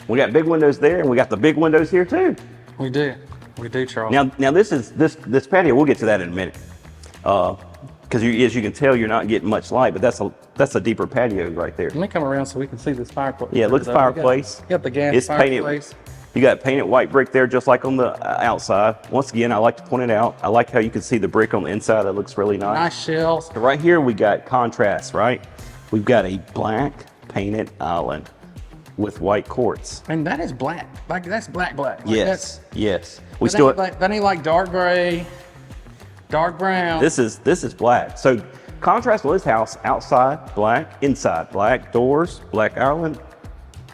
[SPEAKER 2] We got big windows there, and we got the big windows here too.
[SPEAKER 1] We do, Charles.
[SPEAKER 2] Now this patio. We'll get to that in a minute, because as you can tell, you're not getting much light. But that's a deeper patio right there.
[SPEAKER 1] Let me come around so we can see this fireplace.
[SPEAKER 2] Yeah, look at the fireplace.
[SPEAKER 1] Got the gas
[SPEAKER 2] It's painted.
[SPEAKER 1] fireplace.
[SPEAKER 2] You got painted white brick there, just like on the outside. Once again, I like to point it out. I like how you can see the brick on the inside. That looks really nice.
[SPEAKER 1] Nice shells.
[SPEAKER 2] So right here, we got contrast, right? We've got a black painted island with white quartz.
[SPEAKER 1] And that is black. Like that's black. Like
[SPEAKER 2] Yes, yes.
[SPEAKER 1] We still. That ain't like dark gray, dark brown.
[SPEAKER 2] This is black. So contrast with this house: outside black, inside black, doors, black island,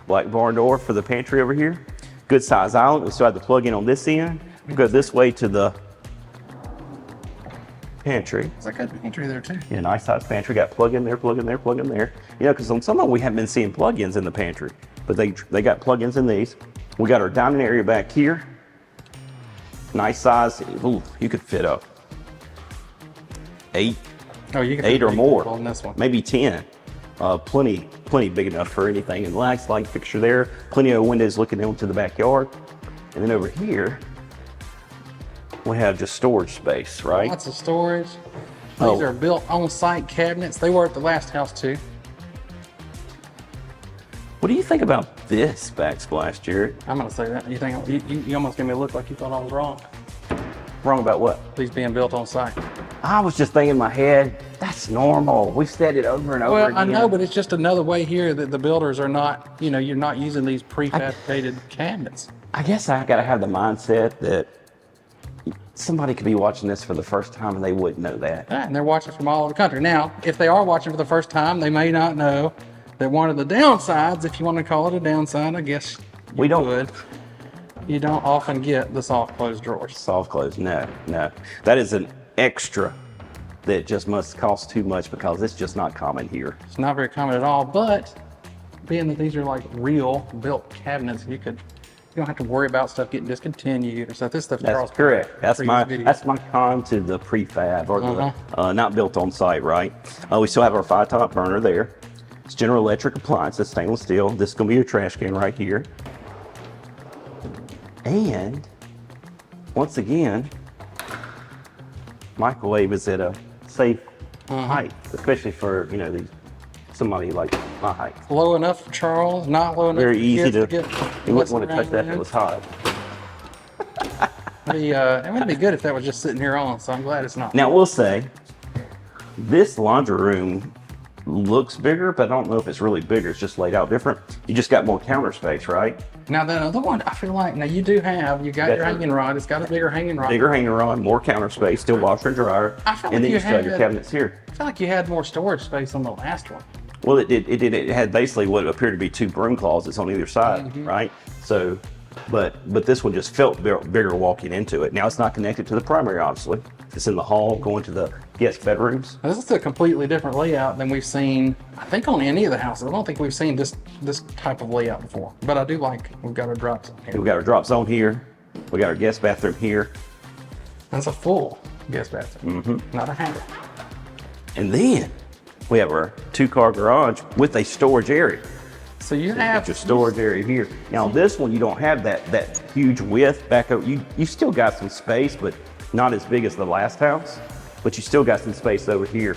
[SPEAKER 2] black barn door for the pantry over here. Good size island. We still have the plug-in on this end. We go this way to the pantry.
[SPEAKER 1] It's like a pantry there too.
[SPEAKER 2] Yeah, nice size pantry. Got plug in there, plug in there, plug in there. You know, because on some of them we haven't been seeing plug-ins in the pantry, but they got plug-ins in these. We got our dining area back here. Nice size. Ooh, you could fit up 8
[SPEAKER 1] Oh, you can
[SPEAKER 2] 8 or more.
[SPEAKER 1] on this one.
[SPEAKER 2] Maybe 10. Plenty big enough for anything. And nice light fixture there. Plenty of windows looking into the backyard. And then over here, we have just storage space, right?
[SPEAKER 1] Lots of storage.
[SPEAKER 2] Oh.
[SPEAKER 1] These are built on-site cabinets. They were at the last house too.
[SPEAKER 2] What do you think about this backsplash, Jared?
[SPEAKER 1] I'm gonna say that. You think you almost gave me a look like you thought I was wrong.
[SPEAKER 2] Wrong about what?
[SPEAKER 1] These being built on site.
[SPEAKER 2] I was just thinking in my head, that's normal. We've said it over and over
[SPEAKER 1] Well,
[SPEAKER 2] again.
[SPEAKER 1] I know, but it's just another way here that the builders are not, you're not using these prefabricated cabinets.
[SPEAKER 2] I guess I gotta have the mindset that somebody could be watching this for the first time and they wouldn't know that.
[SPEAKER 1] And they're watching from all over the country. Now, if they are watching for the first time, they may not know that one of the downsides, if you want to call it a downside, I guess
[SPEAKER 2] We don't.
[SPEAKER 1] would. You don't often get the soft close drawers.
[SPEAKER 2] Soft close, no. That is an extra that just must cost too much because it's just not common here.
[SPEAKER 1] It's not very common at all, but being that these are like real built cabinets, you don't have to worry about stuff getting discontinued or stuff. This stuff,
[SPEAKER 2] That's correct. That's my con to the prefab or the not built on site, right? We still have our 5-top burner there. It's General Electric appliance. It's stainless steel. This is gonna be your trash can right here. And once again, microwave is at a safe height, especially for these somebody like my height.
[SPEAKER 1] Low enough for Charles, not low enough.
[SPEAKER 2] Very
[SPEAKER 1] for
[SPEAKER 2] easy
[SPEAKER 1] kids
[SPEAKER 2] to. You wouldn't want to touch that if it was hot.
[SPEAKER 1] It would be good if that was just sitting here on. So I'm glad it's not.
[SPEAKER 2] Now we'll say this laundry room looks bigger, but I don't know if it's really bigger. It's just laid out different. You just got more counter space, right?
[SPEAKER 1] Now that other one, I feel like now you got your hanging rod. It's got a bigger hanging rod.
[SPEAKER 2] Bigger hanging rod, more counter space, still washer and dryer,
[SPEAKER 1] I feel
[SPEAKER 2] and
[SPEAKER 1] like
[SPEAKER 2] then you still have your cabinets here.
[SPEAKER 1] I feel like you had more storage space on the last one.
[SPEAKER 2] Well, it did. It had basically what appeared to be 2 broom closets on either side, right? So, but this one just felt bigger walking into it. Now it's not connected to the primary, obviously. It's in the hall going to the guest bedrooms.
[SPEAKER 1] Now, this is a completely different layout than we've seen, I think, on any of the houses. I don't think we've seen this type of layout before. But I do like we've got our drop zone here.
[SPEAKER 2] We've got our drop zone here. We got our guest bathroom here.
[SPEAKER 1] That's a full guest bathroom, not a hangar.
[SPEAKER 2] And then we have our 2-car garage with a storage area.
[SPEAKER 1] So you
[SPEAKER 2] Got
[SPEAKER 1] have
[SPEAKER 2] your storage area here. Now this one, you don't have that huge width back up. You still got some space, but not as big as the last house. But you still got some space over here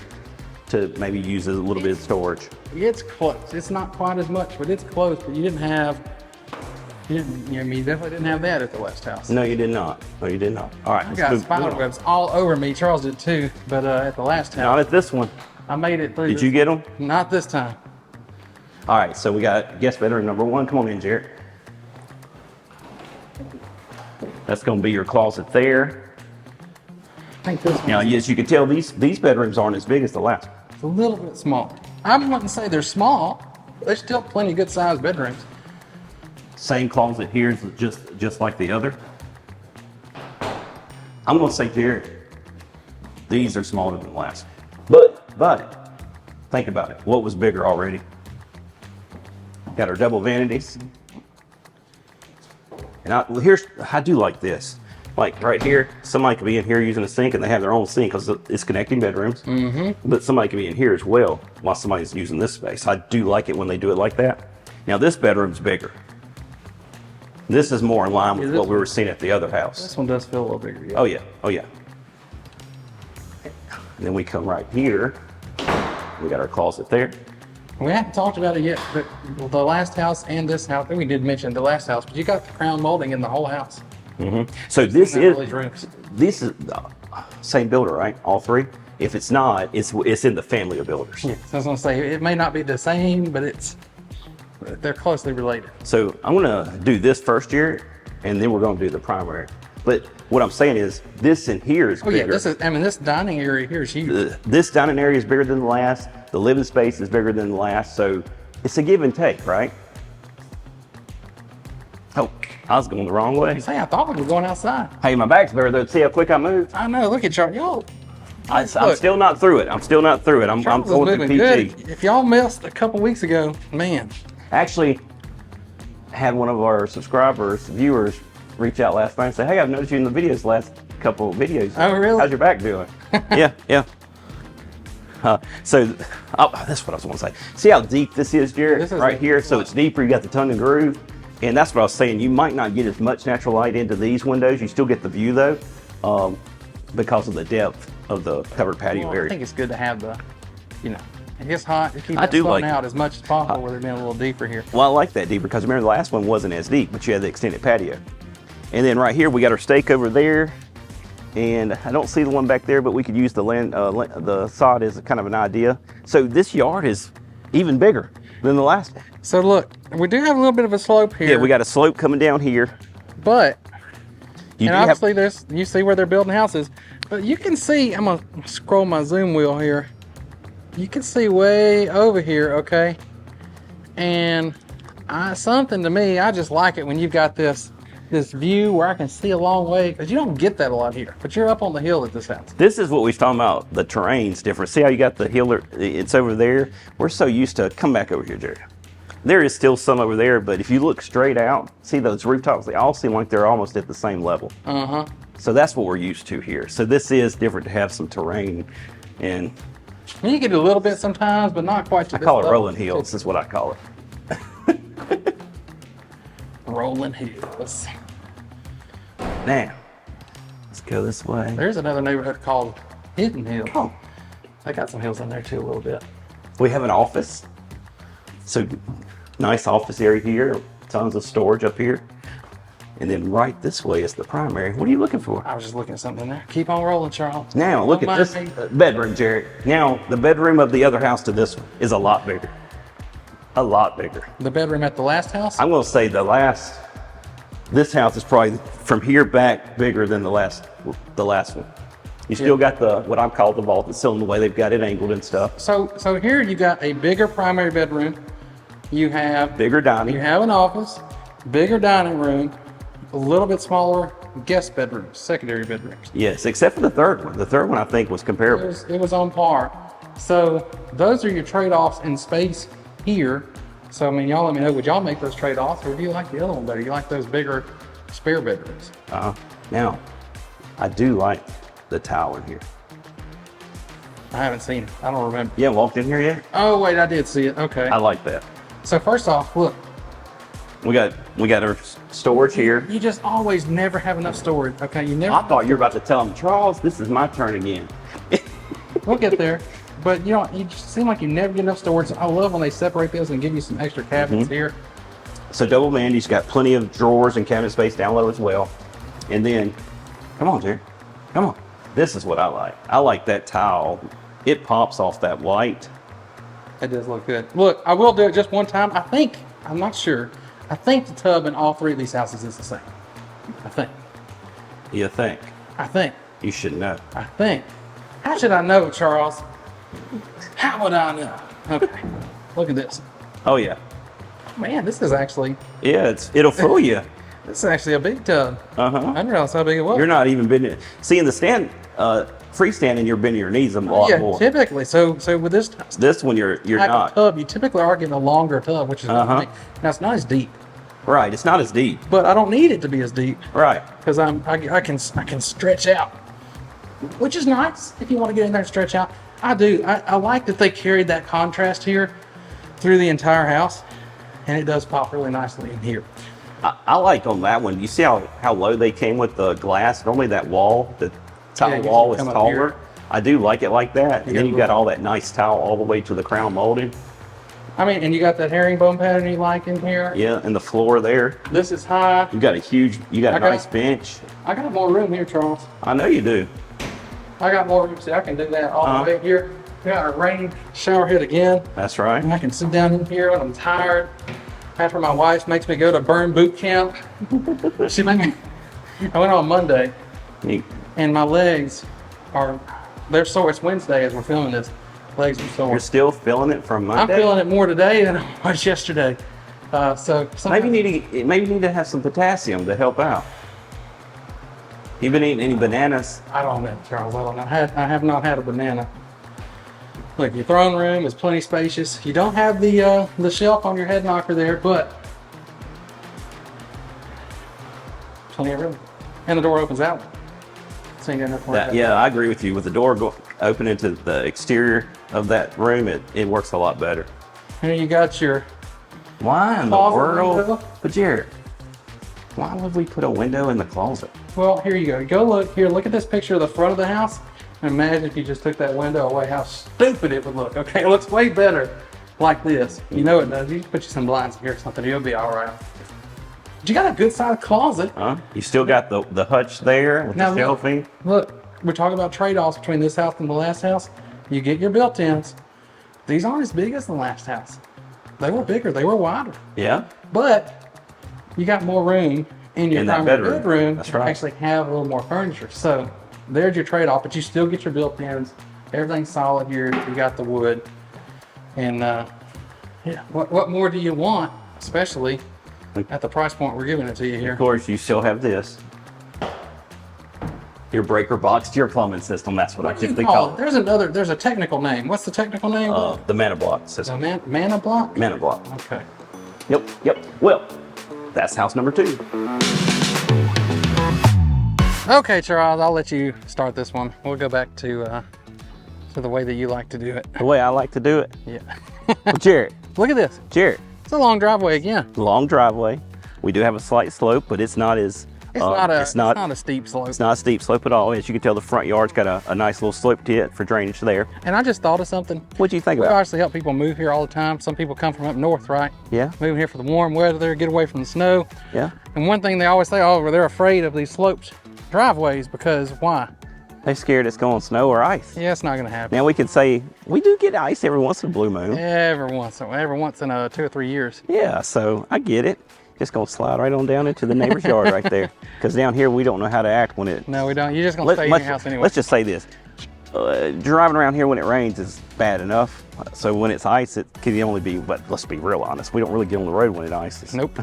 [SPEAKER 2] to maybe use as a little bit of storage.
[SPEAKER 1] It's close. It's not quite as much, but it's close. But you definitely didn't have that at the last house.
[SPEAKER 2] No, you did not. No, you did not. All right,
[SPEAKER 1] I got spider webs all over me. Charles did too, but at the last house,
[SPEAKER 2] Not at this one.
[SPEAKER 1] I made it through.
[SPEAKER 2] Did you get them?
[SPEAKER 1] Not this time.
[SPEAKER 2] All right, so we got guest bedroom number 1. Come on in, Jared. That's going to be your closet there.
[SPEAKER 1] I think this
[SPEAKER 2] Now,
[SPEAKER 1] one's
[SPEAKER 2] as you can tell, these bedrooms aren't as big as the last one.
[SPEAKER 1] a little bit small. I wouldn't say they're small. They're still plenty good sized bedrooms.
[SPEAKER 2] Same closet here, just like the other. I'm going to say, Jared, these are smaller than the last. But think about it. What was bigger already? Got our double vanities. And I do like this. Like right here, somebody could be in here using a sink and they have their own sink because it's connecting bedrooms. But somebody could be in here as well while somebody's using this space. I do like it when they do it like that. Now this bedroom's bigger. This is more in line with what we were seeing at the other house.
[SPEAKER 1] This one does feel a little bigger. Yeah.
[SPEAKER 2] Oh yeah, oh yeah. And then we come right here. We got our closet there.
[SPEAKER 1] We haven't talked about it yet, but the last house and this house, I think we did mention the last house, but you got the crown molding in the whole house.
[SPEAKER 2] So this
[SPEAKER 1] All these rooms.
[SPEAKER 2] is same builder, right? All 3. If it's not, it's in the family of builders.
[SPEAKER 1] Yeah, so I was gonna say it may not be the same, but they're closely related.
[SPEAKER 2] So I'm gonna do this first year, and then we're gonna do the primary. But what I'm saying is, this in here is
[SPEAKER 1] Oh yeah,
[SPEAKER 2] bigger.
[SPEAKER 1] this dining area here is huge.
[SPEAKER 2] This dining area is bigger than the last. The living space is bigger than the last. So it's a give and take, right? Oh, I was going the wrong way.
[SPEAKER 1] Say, I thought we were going outside.
[SPEAKER 2] Hey, my back's better though. See how quick I moved?
[SPEAKER 1] I know. Look at Charles. Y'all.
[SPEAKER 2] I'm still not through it. I'm going through
[SPEAKER 1] moving
[SPEAKER 2] PG.
[SPEAKER 1] good. If y'all missed a couple weeks ago, man.
[SPEAKER 2] Actually, had one of our viewers, reach out last night and say, "Hey, I've noticed you in the videos, last couple of videos.
[SPEAKER 1] Oh, really?
[SPEAKER 2] How's your back doing?" yeah. That's what I was going to say. See how deep this is, Jared?
[SPEAKER 1] This is
[SPEAKER 2] right here. So it's deeper. You got the tongue and groove. And that's what I was saying. You might not get as much natural light into these windows. You still get the view though, because of the depth of the covered patio
[SPEAKER 1] Well, I
[SPEAKER 2] area.
[SPEAKER 1] think it's good to have the, it gets hot. You keep
[SPEAKER 2] I
[SPEAKER 1] it
[SPEAKER 2] do
[SPEAKER 1] floating
[SPEAKER 2] like-
[SPEAKER 1] out as much as possible with it being a little deeper here.
[SPEAKER 2] Well, I like that deeper because remember the last one wasn't as deep, but you had the extended patio. And then right here we got our stake over there, and I don't see the one back there, but we could use the sod as kind of an idea. So this yard is even bigger than the last one.
[SPEAKER 1] So look, we do have a little bit of a slope here.
[SPEAKER 2] Yeah, we got a slope coming down here.
[SPEAKER 1] But
[SPEAKER 2] You
[SPEAKER 1] and
[SPEAKER 2] do have,
[SPEAKER 1] obviously you see where they're building houses, but you can see, I'm gonna scroll my zoom wheel here. You can see way over here, okay? And something to me, I just like it when you've got this view where I can see a long way, because you don't get that a lot here. But you're up on the hill at this house.
[SPEAKER 2] This is what we was talking about. The terrain's different. See how you got the hill? It's over there. We're so used to. Come back over here, Jerry. There is still some over there, but if you look straight out, see those rooftops? They all seem like they're almost at the same level. So that's what we're used to here. So this is different to have some terrain, and
[SPEAKER 1] You get a little bit sometimes, but not quite to
[SPEAKER 2] I
[SPEAKER 1] this
[SPEAKER 2] call it
[SPEAKER 1] level.
[SPEAKER 2] rolling hills. Is what I call it.
[SPEAKER 1] Rolling hills.
[SPEAKER 2] Now, let's go this way.
[SPEAKER 1] There's another neighborhood called Hidden Hills.
[SPEAKER 2] Oh.
[SPEAKER 1] They got some hills in there too a little bit.
[SPEAKER 2] We have an office. So nice office area here. Tons of storage up here. And then right this way is the primary. What are you looking for?
[SPEAKER 1] I was just looking at something in there. Keep on rolling, Charles.
[SPEAKER 2] Now, look
[SPEAKER 1] Don't
[SPEAKER 2] at this
[SPEAKER 1] mind me.
[SPEAKER 2] bedroom, Jerry. Now, the bedroom of the other house to this one is a lot bigger. A lot bigger.
[SPEAKER 1] The bedroom at the last house?
[SPEAKER 2] I'm going to say this house is probably from here back bigger than the last one. You still got what I call the vault. It's still in the way they've got it angled and stuff.
[SPEAKER 1] So here you got a bigger primary bedroom. You have
[SPEAKER 2] Bigger dining.
[SPEAKER 1] You have an office, bigger dining room, a little bit smaller guest bedrooms, secondary bedrooms.
[SPEAKER 2] Yes, except for the third one. The third one I think was comparable.
[SPEAKER 1] It was on par. So those are your trade-offs in space here. So I mean, y'all let me know, would y'all make those trade-offs, or do you like the other one better? You like those bigger spare bedrooms?
[SPEAKER 2] Now, I do like the tile in here.
[SPEAKER 1] I haven't seen it. I don't remember.
[SPEAKER 2] You haven't walked in here yet?
[SPEAKER 1] Oh wait, I did see it. Okay.
[SPEAKER 2] I like that.
[SPEAKER 1] So first off, look,
[SPEAKER 2] We got our storage here.
[SPEAKER 1] you just always never have enough storage. Okay, you never.
[SPEAKER 2] I thought you were about to tell them, Charles, this is my turn again.
[SPEAKER 1] We'll get there. But you just seem like you never get enough storage. I love when they separate this and give you some extra cabinets here.
[SPEAKER 2] So double Mandy's got plenty of drawers and cabinet space down low as well. And then, come on, Jerry, come on. This is what I like. I like that tile. It pops off that white.
[SPEAKER 1] It does look good. Look, I will do it just one time. I'm not sure. I think the tub in all three of these houses is the same. I think.
[SPEAKER 2] You think? You should know.
[SPEAKER 1] I think. How should I know, Charles? How would I know? Okay, look at this.
[SPEAKER 2] Oh yeah.
[SPEAKER 1] Man, this is actually,
[SPEAKER 2] Yeah, it'll fool you.
[SPEAKER 1] this is actually a big tub. I didn't realize how big it was.
[SPEAKER 2] You're not even bending. See, in the freestanding, you're bending your knees a lot more.
[SPEAKER 1] Typically. So with this
[SPEAKER 2] This one, you're
[SPEAKER 1] type
[SPEAKER 2] not.
[SPEAKER 1] of tub, you typically are getting a longer tub, which is now it's not as deep,
[SPEAKER 2] Right. It's not as deep.
[SPEAKER 1] but I don't need it to be as deep
[SPEAKER 2] Right.
[SPEAKER 1] because I can stretch out, which is nice if you want to get in there and stretch out. I do. I like that they carried that contrast here through the entire house, and it does pop really nicely in here.
[SPEAKER 2] I like on that one. You see how low they came with the glass? Normally that wall, the tile
[SPEAKER 1] you
[SPEAKER 2] wall
[SPEAKER 1] can
[SPEAKER 2] is
[SPEAKER 1] come up
[SPEAKER 2] taller.
[SPEAKER 1] here.
[SPEAKER 2] I do like it like that. And then you
[SPEAKER 1] got
[SPEAKER 2] got
[SPEAKER 1] a
[SPEAKER 2] all that nice tile all the way to the crown molding.
[SPEAKER 1] I mean, and you got that herringbone pattern you like in here.
[SPEAKER 2] Yeah, and the floor there.
[SPEAKER 1] This is high.
[SPEAKER 2] You got a nice bench.
[SPEAKER 1] I got more room here, Charles.
[SPEAKER 2] I know you do.
[SPEAKER 1] I got more room. See, I can do that all the way here. We got a rain shower head again.
[SPEAKER 2] That's right.
[SPEAKER 1] And I can sit down in here when I'm tired. After my wife makes me go to burn boot camp. She made me. I went on Monday, and my legs they're sore. It's Wednesday as we're filming this. Legs are sore.
[SPEAKER 2] You're still feeling it from Monday?
[SPEAKER 1] I'm feeling it more today than I was yesterday. So
[SPEAKER 2] maybe you need to have some potassium to help out. You been eating any bananas?
[SPEAKER 1] I don't know, Charles. I don't know. I have not had a banana. Look, your throne room is plenty spacious. You don't have the shelf on your head knocker there, but plenty of room. And the door opens out. So you got enough work.
[SPEAKER 2] Yeah, I agree with you. With the door open into the exterior of that room, it works a lot better.
[SPEAKER 1] Here you got your
[SPEAKER 2] Why in the
[SPEAKER 1] closet
[SPEAKER 2] world?
[SPEAKER 1] window.
[SPEAKER 2] But Jared, why would we put a window in the closet?
[SPEAKER 1] Well, here you go. Go look here. Look at this picture of the front of the house. Imagine if you just took that window away, how stupid it would look. Okay, it looks way better like this. You know it does. You put you some blinds in here or something, you'll be all right. But you got a good sized closet.
[SPEAKER 2] Huh? You still got the hutch there with
[SPEAKER 1] Now
[SPEAKER 2] the shelving?
[SPEAKER 1] Look, we're talking about trade-offs between this house and the last house. You get your built-ins. These aren't as big as the last house. They were bigger, they were wider.
[SPEAKER 2] Yeah.
[SPEAKER 1] But you got more room in your
[SPEAKER 2] In that
[SPEAKER 1] primary
[SPEAKER 2] bedroom.
[SPEAKER 1] bedroom
[SPEAKER 2] That's
[SPEAKER 1] to
[SPEAKER 2] right.
[SPEAKER 1] actually have a little more furniture. So there's your trade-off, but you still get your built-ins. Everything's solid here. You got the wood. And Yeah. What more do you want, especially at the price point we're giving it to you here?
[SPEAKER 2] Of course, you still have this. Your breaker box to your plumbing system. That's what I typically call it.
[SPEAKER 1] There's a technical name. What's the technical name?
[SPEAKER 2] The mana block system.
[SPEAKER 1] The mana block?
[SPEAKER 2] Mana block.
[SPEAKER 1] Okay.
[SPEAKER 2] Yep. Well, that's house number 2.
[SPEAKER 1] Okay, Charles, I'll let you start this one. We'll go back to the way that you like to do it.
[SPEAKER 2] The way I like to do it?
[SPEAKER 1] Yeah.
[SPEAKER 2] Well, Jared.
[SPEAKER 1] Look at this.
[SPEAKER 2] Jared.
[SPEAKER 1] It's a long driveway again.
[SPEAKER 2] Long driveway. We do have a slight slope, but it's not as...
[SPEAKER 1] It's not a steep slope.
[SPEAKER 2] It's not a steep slope at all. As you can tell, the front yard's got a nice little slope to it for drainage there.
[SPEAKER 1] And I just thought of something.
[SPEAKER 2] What'd you think
[SPEAKER 1] We
[SPEAKER 2] about?
[SPEAKER 1] obviously help people move here all the time. Some people come from up north, right?
[SPEAKER 2] Yeah.
[SPEAKER 1] Moving here for the warm weather, get away from the snow.
[SPEAKER 2] Yeah.
[SPEAKER 1] And one thing they always say, oh, they're afraid of these sloped driveways because why?
[SPEAKER 2] They're scared it's going to snow or ice.
[SPEAKER 1] Yeah, it's not going to happen.
[SPEAKER 2] Now we can say we do get ice every once in a blue moon.
[SPEAKER 1] Every once in 2 or 3 years.
[SPEAKER 2] Yeah, so I get it. Just gonna slide right on down into the neighbor's yard right there. Because down here we don't know how to act when it.
[SPEAKER 1] No, we don't. You're just gonna stay in your house anyway.
[SPEAKER 2] Let's just say this: driving around here when it rains is bad enough. So when it's ice, it can only be. But let's be real honest: we don't really get on the road when it ices.
[SPEAKER 1] Nope.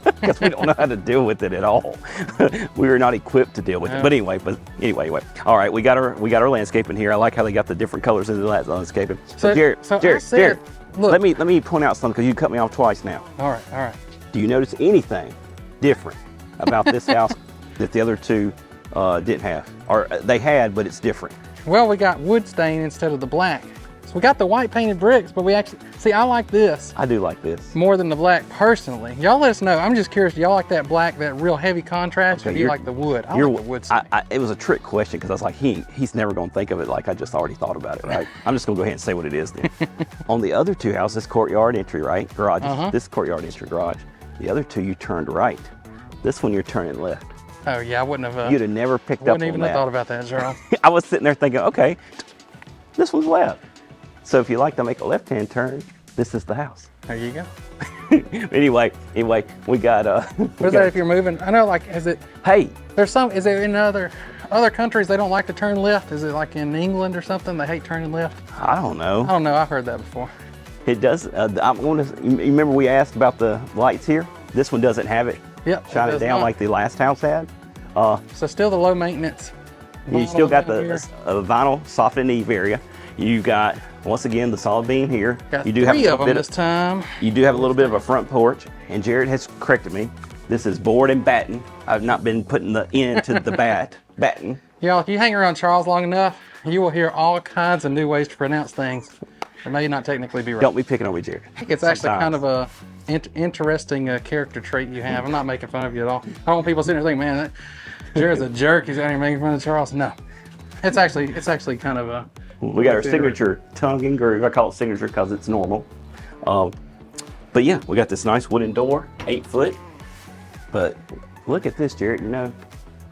[SPEAKER 2] Because we don't know how to deal with it at all. We are not equipped to deal with it. But anyway. All right, we got our landscaping here. I like how they got the different colors in the landscaping. So Jared,
[SPEAKER 1] look.
[SPEAKER 2] let me point out something because you cut me off twice now.
[SPEAKER 1] All right.
[SPEAKER 2] Do you notice anything different about this house that the other two didn't have? Or they had, but it's different?
[SPEAKER 1] Well, we got wood stain instead of the black. So we got the white painted bricks, but we actually, see, I like this
[SPEAKER 2] I do like this.
[SPEAKER 1] more than the black personally. Y'all let us know. I'm just curious, do y'all like that black, that real heavy contrast, or do you like the wood? I like the wood stain.
[SPEAKER 2] It was a trick question because I was like, he's never going to think of it like I just already thought about it, right? I'm just going to go ahead and say what it is then. On the other two houses, courtyard entry, right? Garage. This courtyard entry garage. The other two, you turned right. This one, you're turning left.
[SPEAKER 1] Oh yeah, I wouldn't have.
[SPEAKER 2] You'd have never picked up on that.
[SPEAKER 1] Wouldn't even have thought about that, Charles.
[SPEAKER 2] I was sitting there thinking, okay, this one's left. So if you like to make a left-hand turn, this is the house.
[SPEAKER 1] There you go.
[SPEAKER 2] Anyway, we got
[SPEAKER 1] What is that if you're moving? I know, like, is it?
[SPEAKER 2] Hey,
[SPEAKER 1] Is there in other countries they don't like to turn left? Is it like in England or something? They hate turning left.
[SPEAKER 2] I don't know.
[SPEAKER 1] I don't know. I've heard that before.
[SPEAKER 2] It does. You remember we asked about the lights here? This one doesn't have it.
[SPEAKER 1] Yep.
[SPEAKER 2] Shine it down like the last house had.
[SPEAKER 1] So still the low maintenance.
[SPEAKER 2] You still got the
[SPEAKER 1] here.
[SPEAKER 2] vinyl soft and eve area. You got, once again, the solid beam here.
[SPEAKER 1] Got
[SPEAKER 2] You do
[SPEAKER 1] three
[SPEAKER 2] have
[SPEAKER 1] of them this time.
[SPEAKER 2] You do have a little bit of a front porch, and Jared has corrected me. This is board and batten. I've not been putting the end to the batten.
[SPEAKER 1] Y'all, if you hang around Charles long enough, you will hear all kinds of new ways to pronounce things that may not technically be right.
[SPEAKER 2] Don't be picking on me, Jared.
[SPEAKER 1] It's actually kind of a interesting character trait you have. I'm not making fun of you at all. I don't want people sitting there thinking, man, Jared's a jerk. He's out here making fun of Charles. No, it's actually kind of a.
[SPEAKER 2] We got our signature tongue and groove. I call it signature because it's normal. But yeah, we got this nice wooden door, 8 foot. But look at this, Jared. You know,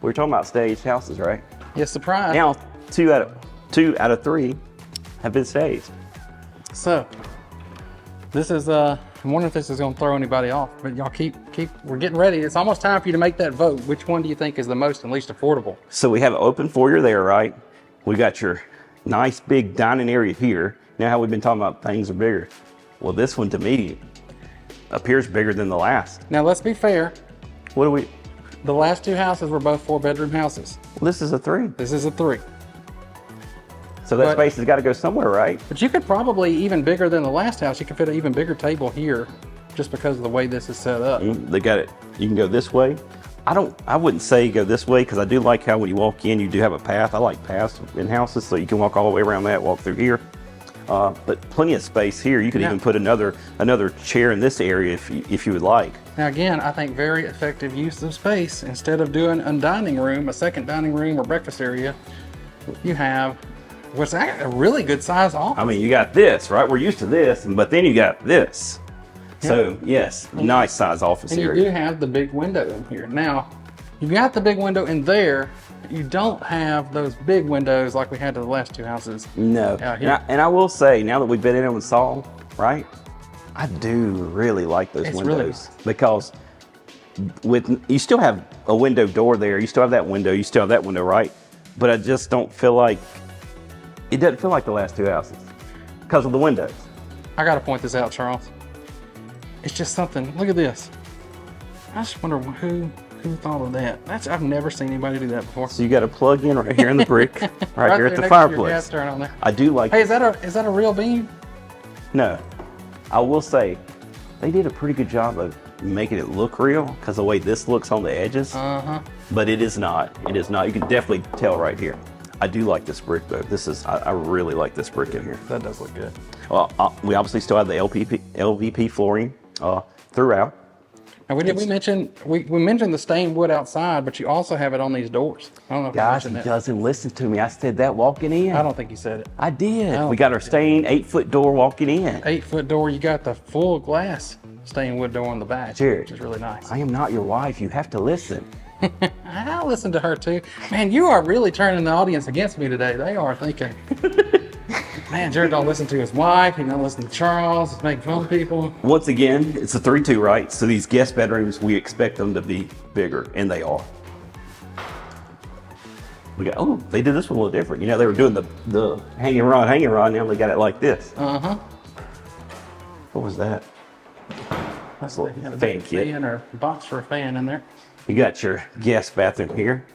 [SPEAKER 2] we were talking about staged houses, right?
[SPEAKER 1] Yeah, surprise.
[SPEAKER 2] Now, two out of 3 have been staged.
[SPEAKER 1] So, this is, I'm wondering if this is going to throw anybody off, but y'all we're getting ready. It's almost time for you to make that vote. Which one do you think is the most and least affordable?
[SPEAKER 2] So we have an open foyer there, right? We got your nice big dining area here. Now how we've been talking about things are bigger. Well, this one to me appears bigger than the last.
[SPEAKER 1] Now, let's be fair.
[SPEAKER 2] What do we?
[SPEAKER 1] The last 2 houses were both 4-bedroom houses.
[SPEAKER 2] Well, this is a 3.
[SPEAKER 1] This is a 3.
[SPEAKER 2] So that space has got to go somewhere, right?
[SPEAKER 1] But you could probably, even bigger than the last house, you could fit an even bigger table here just because of the way this is set up.
[SPEAKER 2] They got it. You can go this way. I wouldn't say go this way because I do like how when you walk in, you do have a path. I like paths in houses, so you can walk all the way around that, walk through here. But plenty of space here. You could even put another chair in this area if you would like.
[SPEAKER 1] Now again, I think very effective use of space. Instead of doing a dining room, a second dining room or breakfast area, you have what's a really good size office.
[SPEAKER 2] I mean, you got this, right? We're used to this, but then you got this. So yes, nice size office
[SPEAKER 1] and
[SPEAKER 2] area.
[SPEAKER 1] You do have the big window in here. Now, you've got the big window in there. You don't have those big windows like we had to the last 2 houses.
[SPEAKER 2] No. And I will say, now that we've been in them and saw, right? I do really like those windows because you still have a window door there. You still have that window. You still have that window, right? But I just don't feel like it doesn't feel like the last 2 houses because of the windows.
[SPEAKER 1] I got to point this out, Charles. It's just something. Look at this. I just wonder who thought of that. I've never seen anybody do that before.
[SPEAKER 2] So you got a plug in right here in the brick, right here at the
[SPEAKER 1] next to your
[SPEAKER 2] fireplace.
[SPEAKER 1] gas turn on there.
[SPEAKER 2] I do like.
[SPEAKER 1] Hey, is that a real beam?
[SPEAKER 2] No, I will say they did a pretty good job of making it look real because the way this looks on the edges. But it is not. It is not. You can definitely tell right here. I do like this brick though. I really like this brick in here.
[SPEAKER 1] That does look good.
[SPEAKER 2] Well, we obviously still have the LVP flooring throughout.
[SPEAKER 1] And we mentioned the stained wood outside, but you also have it on these doors. I don't know if you
[SPEAKER 2] Guys, he
[SPEAKER 1] mentioned that.
[SPEAKER 2] doesn't listen to me. I said that walking in.
[SPEAKER 1] I don't think you said it.
[SPEAKER 2] I did.
[SPEAKER 1] don't
[SPEAKER 2] We got our stained 8-foot door walking in.
[SPEAKER 1] 8-foot door. You got the full glass stained wood door on the back,
[SPEAKER 2] Jared,
[SPEAKER 1] which is really nice.
[SPEAKER 2] I am not your wife. You have to listen.
[SPEAKER 1] I listen to her too. Man, you are really turning the audience against me today. They are thinking, man, Jared don't listen to his wife. He don't listen to Charles. He's making fun of people.
[SPEAKER 2] Once again, it's a 3-2, right? So these guest bedrooms, we expect them to be bigger, and they are. They did this one a little different. You know, they were doing the hanging rod. Now they got it like this. What was that?
[SPEAKER 1] That's
[SPEAKER 2] a little fan kit.
[SPEAKER 1] Fan or box for a fan in there.
[SPEAKER 2] You got your guest bathroom here.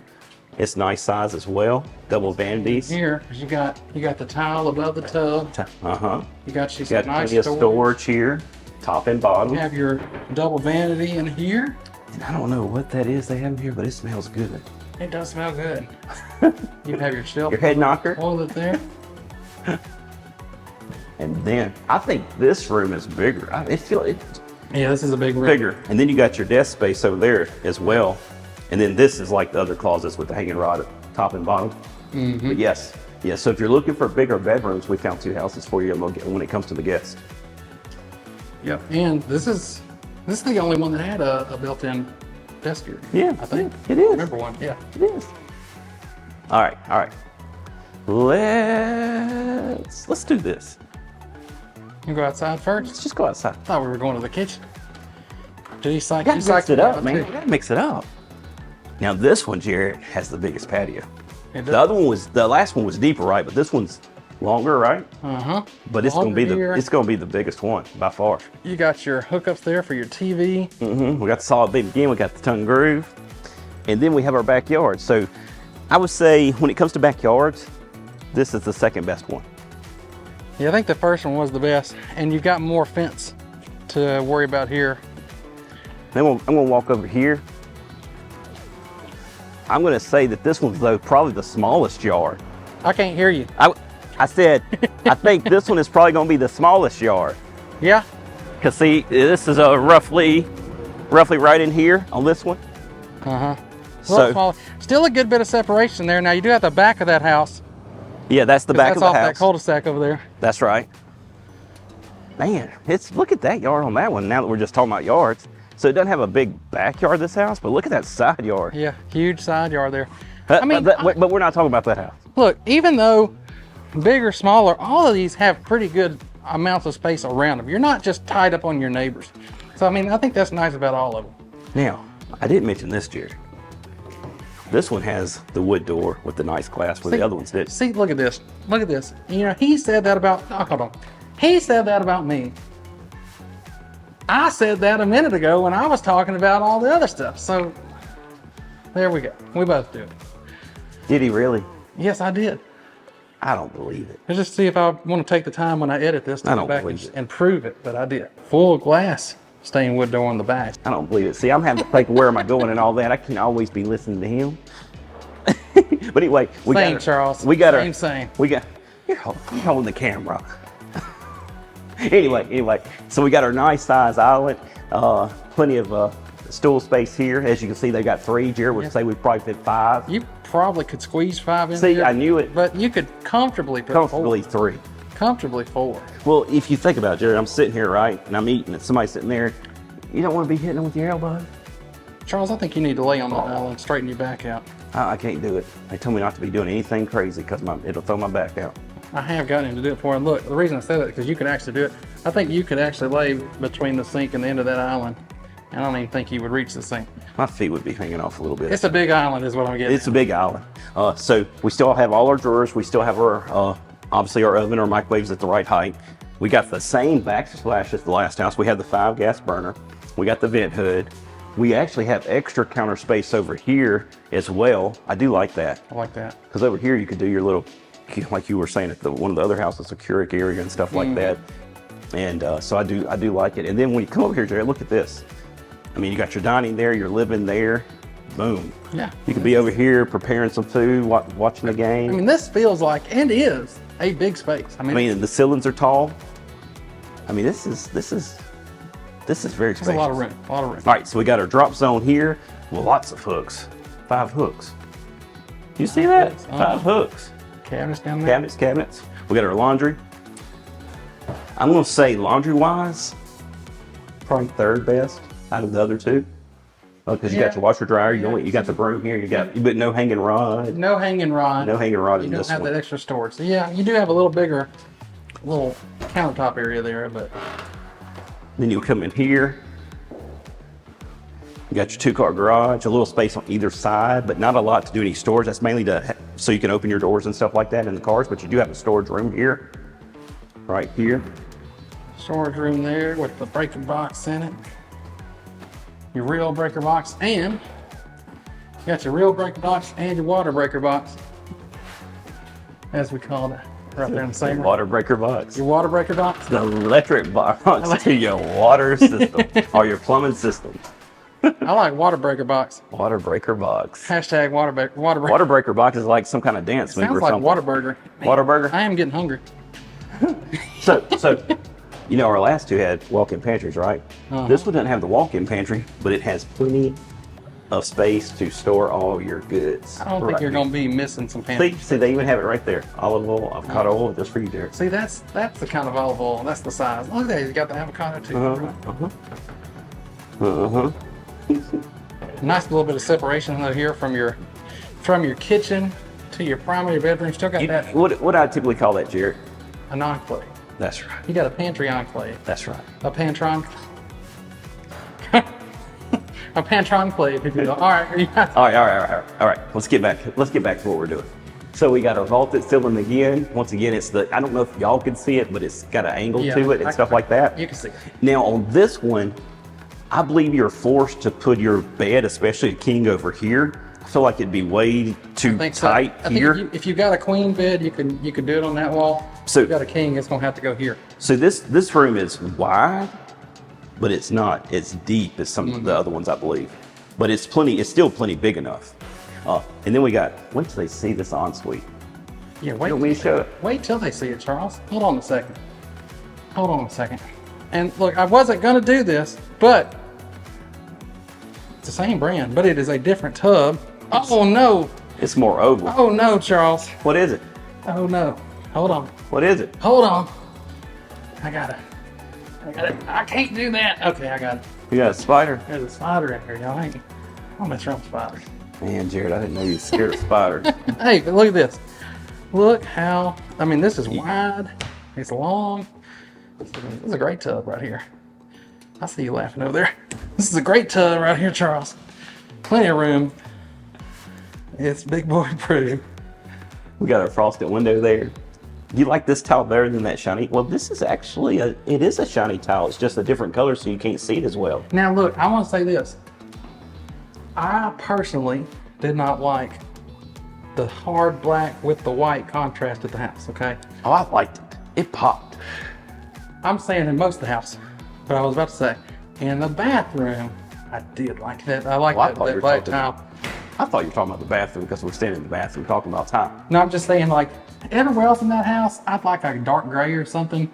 [SPEAKER 2] It's nice size as well. Double vanities.
[SPEAKER 1] Here, 'cause you got the tile above the tub. You got
[SPEAKER 2] You
[SPEAKER 1] some
[SPEAKER 2] got
[SPEAKER 1] nice
[SPEAKER 2] plenty of storage here, top and bottom.
[SPEAKER 1] You have your double vanity in here.
[SPEAKER 2] And I don't know what that is they have here, but it smells good.
[SPEAKER 1] It does smell good. You have your shelf.
[SPEAKER 2] Your head knocker.
[SPEAKER 1] Toilet there.
[SPEAKER 2] And then I think this room is bigger.
[SPEAKER 1] Yeah, this is a big room.
[SPEAKER 2] Bigger. And then you got your desk space over there as well. And then this is like the other closets with the hanging rod at top and bottom. But yes. So if you're looking for bigger bedrooms, we found 2 houses for you when it comes to the guests.
[SPEAKER 1] Yep. And this is the only one that had a built-in desk area.
[SPEAKER 2] Yeah,
[SPEAKER 1] I think
[SPEAKER 2] it is.
[SPEAKER 1] Remember one? Yeah,
[SPEAKER 2] it is. All right. Let's do this.
[SPEAKER 1] You go outside first.
[SPEAKER 2] Let's just go outside.
[SPEAKER 1] I thought we were going to the kitchen.
[SPEAKER 2] You gotta mix it up, man. You gotta mix it up. Now this one, Jared, has the biggest patio. The last one was deeper, right? But this one's longer, right? But it's gonna be the biggest one by far.
[SPEAKER 1] You got your hookups there for your TV.
[SPEAKER 2] We got the solid beam again. We got the tongue groove, and then we have our backyard. So I would say when it comes to backyards, this is the second best one.
[SPEAKER 1] Yeah, I think the first one was the best, and you've got more fence to worry about here.
[SPEAKER 2] Then I'm gonna walk over here. I'm gonna say that this one's probably the smallest yard.
[SPEAKER 1] I can't hear you.
[SPEAKER 2] I said, I think this one is probably gonna be the smallest yard.
[SPEAKER 1] Yeah.
[SPEAKER 2] Cause see, this is roughly right in here on this one.
[SPEAKER 1] So still a good bit of separation there. Now you do have the back of that house.
[SPEAKER 2] Yeah, that's the back of the house.
[SPEAKER 1] That's off that cul-de-sac over there.
[SPEAKER 2] That's right. Man, look at that yard on that one. Now that we're just talking about yards. So it doesn't have a big backyard, this house, but look at that side yard.
[SPEAKER 1] Yeah, huge side yard there.
[SPEAKER 2] But we're not talking about that house.
[SPEAKER 1] Look, even though bigger, smaller, all of these have pretty good amounts of space around them. You're not just tied up on your neighbors. So, I mean, I think that's nice about all of them.
[SPEAKER 2] Now, I didn't mention this, Jared. This one has the wood door with the nice glass where the other ones did.
[SPEAKER 1] See, look at this. Look at this. You know, he said that about, hold on. He said that about me. I said that a minute ago when I was talking about all the other stuff. So, there we go. We both do it.
[SPEAKER 2] Did he really?
[SPEAKER 1] Yes, I did.
[SPEAKER 2] I don't believe it.
[SPEAKER 1] Let's just see if I want to take the time when I edit this to go back
[SPEAKER 2] believe it.
[SPEAKER 1] and prove it, but I did. Full glass stained wood door on the back.
[SPEAKER 2] I don't believe it. See, I'm having to think where am I going and all that. I can't always be listening to him. But anyway,
[SPEAKER 1] Charles.
[SPEAKER 2] We got you're holding the camera. Anyway, so we got our nice size island, plenty of stool space here. As you can see, they got 3. Jared would say we probably fit 5.
[SPEAKER 1] You probably could squeeze 5 in
[SPEAKER 2] See,
[SPEAKER 1] there.
[SPEAKER 2] I knew it.
[SPEAKER 1] But you could comfortably put
[SPEAKER 2] 3.
[SPEAKER 1] Comfortably 4.
[SPEAKER 2] Well, if you think about it, Jared, I'm sitting here, right, and I'm eating, and somebody's sitting there. You don't want to be hitting them with your elbow.
[SPEAKER 1] Charles, I think you need to lay on that island, straighten your back out.
[SPEAKER 2] I can't do it. They told me not to be doing anything crazy because it'll throw my back out.
[SPEAKER 1] I have gotten him to do it for him. Look, the reason I said that is because you could actually do it. I think you could actually lay between the sink and the end of that island. I don't even think you would reach the sink.
[SPEAKER 2] My feet would be hanging off a little bit.
[SPEAKER 1] It's a big island is what I'm getting.
[SPEAKER 2] It's a big island. So we still have all our drawers. We still have our Obviously, our oven or microwave's at the right height. We got the same backsplash as the last house. We have the 5 gas burner. We got the vent hood. We actually have extra counter space over here as well. I do like that.
[SPEAKER 1] I like that.
[SPEAKER 2] Because over here you could do your little, like you were saying, at one of the other houses, a Keurig area and stuff like that. And so I do like it. And then when you come over here, Jared, look at this. I mean, you got your dining there, your living there. Boom.
[SPEAKER 1] Yeah.
[SPEAKER 2] You could be over here preparing some food, watching the game.
[SPEAKER 1] I mean, this feels like, and is, a big space. I mean,
[SPEAKER 2] the ceilings are tall. I mean, this is very spacious.
[SPEAKER 1] there's a lot of room, a lot of room.
[SPEAKER 2] All right, so we got our drop zone here with lots of hooks. 5 hooks. You see that? 5 hooks.
[SPEAKER 1] Cabinets down there.
[SPEAKER 2] Cabinets. We got our laundry. I'm gonna say laundry-wise, probably 3rd best out of the other 2. Because you got your washer dryer, you got the broom here, but no hanging rod.
[SPEAKER 1] No hanging rod.
[SPEAKER 2] No hanging rod
[SPEAKER 1] You
[SPEAKER 2] in
[SPEAKER 1] don't
[SPEAKER 2] this
[SPEAKER 1] have
[SPEAKER 2] one.
[SPEAKER 1] that extra storage. So yeah, you do have a little bigger, little countertop area there, but
[SPEAKER 2] Then you come in here. You got your 2-car garage, a little space on either side, but not a lot to do any storage. That's mainly so you can open your doors and stuff like that in the cars, but you do have a storage room here, right here.
[SPEAKER 1] storage room there with the breaker box in it. Your real breaker box, and you got your real breaker box and your water breaker box, as we call it, right there in the same room.
[SPEAKER 2] Water breaker box.
[SPEAKER 1] Your water breaker box.
[SPEAKER 2] The electric box to your water system or your plumbing system.
[SPEAKER 1] I like water breaker box.
[SPEAKER 2] Water breaker box.
[SPEAKER 1] Hashtag water breaker.
[SPEAKER 2] Water breaker box is like some kind of dance move or
[SPEAKER 1] Sounds like
[SPEAKER 2] something.
[SPEAKER 1] water burger.
[SPEAKER 2] Water burger?
[SPEAKER 1] I am getting hungry.
[SPEAKER 2] So, you know, our last 2 had walk-in pantries, right? This one doesn't have the walk-in pantry, but it has plenty of space to store all your goods.
[SPEAKER 1] I don't think you're going to be missing some pantry.
[SPEAKER 2] See, they even have it right there. Olive oil, avocado oil, just for you, Derek.
[SPEAKER 1] See, that's the kind of olive oil. That's the size. Look at that. You got the avocado too. Nice little bit of separation though here from your kitchen to your primary bedroom. Still got that
[SPEAKER 2] What I typically call that, Jared?
[SPEAKER 1] an enclave.
[SPEAKER 2] That's right.
[SPEAKER 1] You got a pantry enclave.
[SPEAKER 2] That's right.
[SPEAKER 1] A pantron. A pantron-clave, if you will. All right.
[SPEAKER 2] All right. Let's get back to what we're doing. So we got our vaulted ceiling again. Once again, I don't know if y'all can see it, but it's got an angle to it and stuff like that.
[SPEAKER 1] You can see it.
[SPEAKER 2] Now on this one, I believe you're forced to put your bed, especially a king, over here. I feel like it'd be way too tight here.
[SPEAKER 1] Think if you got a queen bed, you can do it on that wall.
[SPEAKER 2] So-
[SPEAKER 1] if you got a king, it's gonna have to go here.
[SPEAKER 2] So this room is wide, but it's not as deep as some of the other ones, I believe. But it's still plenty big enough. And then we got, wait till they see this ensuite.
[SPEAKER 1] Yeah,
[SPEAKER 2] You want me to show it?
[SPEAKER 1] wait till they see it, Charles. Hold on a second. And look, I wasn't gonna do this, but it's the same brand, but it is a different tub. Oh no!
[SPEAKER 2] It's more oval.
[SPEAKER 1] Oh no, Charles!
[SPEAKER 2] What is it?
[SPEAKER 1] Oh no! Hold on!
[SPEAKER 2] What is it?
[SPEAKER 1] Hold on! I got it. I can't do that. Okay, I got it.
[SPEAKER 2] You got a spider?
[SPEAKER 1] There's a spider in here, y'all. I don't mess around with spiders.
[SPEAKER 2] Man, Jared, I didn't know you were scared of spiders.
[SPEAKER 1] Hey, but look at this. Look how, I mean, this is wide. It's long. This is a great tub right here. I see you laughing over there. This is a great tub right here, Charles. Plenty of room. It's big boy approved.
[SPEAKER 2] We got our frosted window there. You like this tile better than that shiny? Well, this is actually it is a shiny tile. It's just a different color, so you can't see it as well.
[SPEAKER 1] Now look, I want to say this. I personally did not like the hard black with the white contrast at the house, okay?
[SPEAKER 2] Oh, I liked it. It popped.
[SPEAKER 1] I'm saying in most of the house, but I was about to say, in the bathroom, I did like that. I like that black tile.
[SPEAKER 2] I thought you were talking about the bathroom because we're standing in the bathroom talking about time.
[SPEAKER 1] No, I'm just saying, like, everywhere else in that house, I'd like a dark gray or something,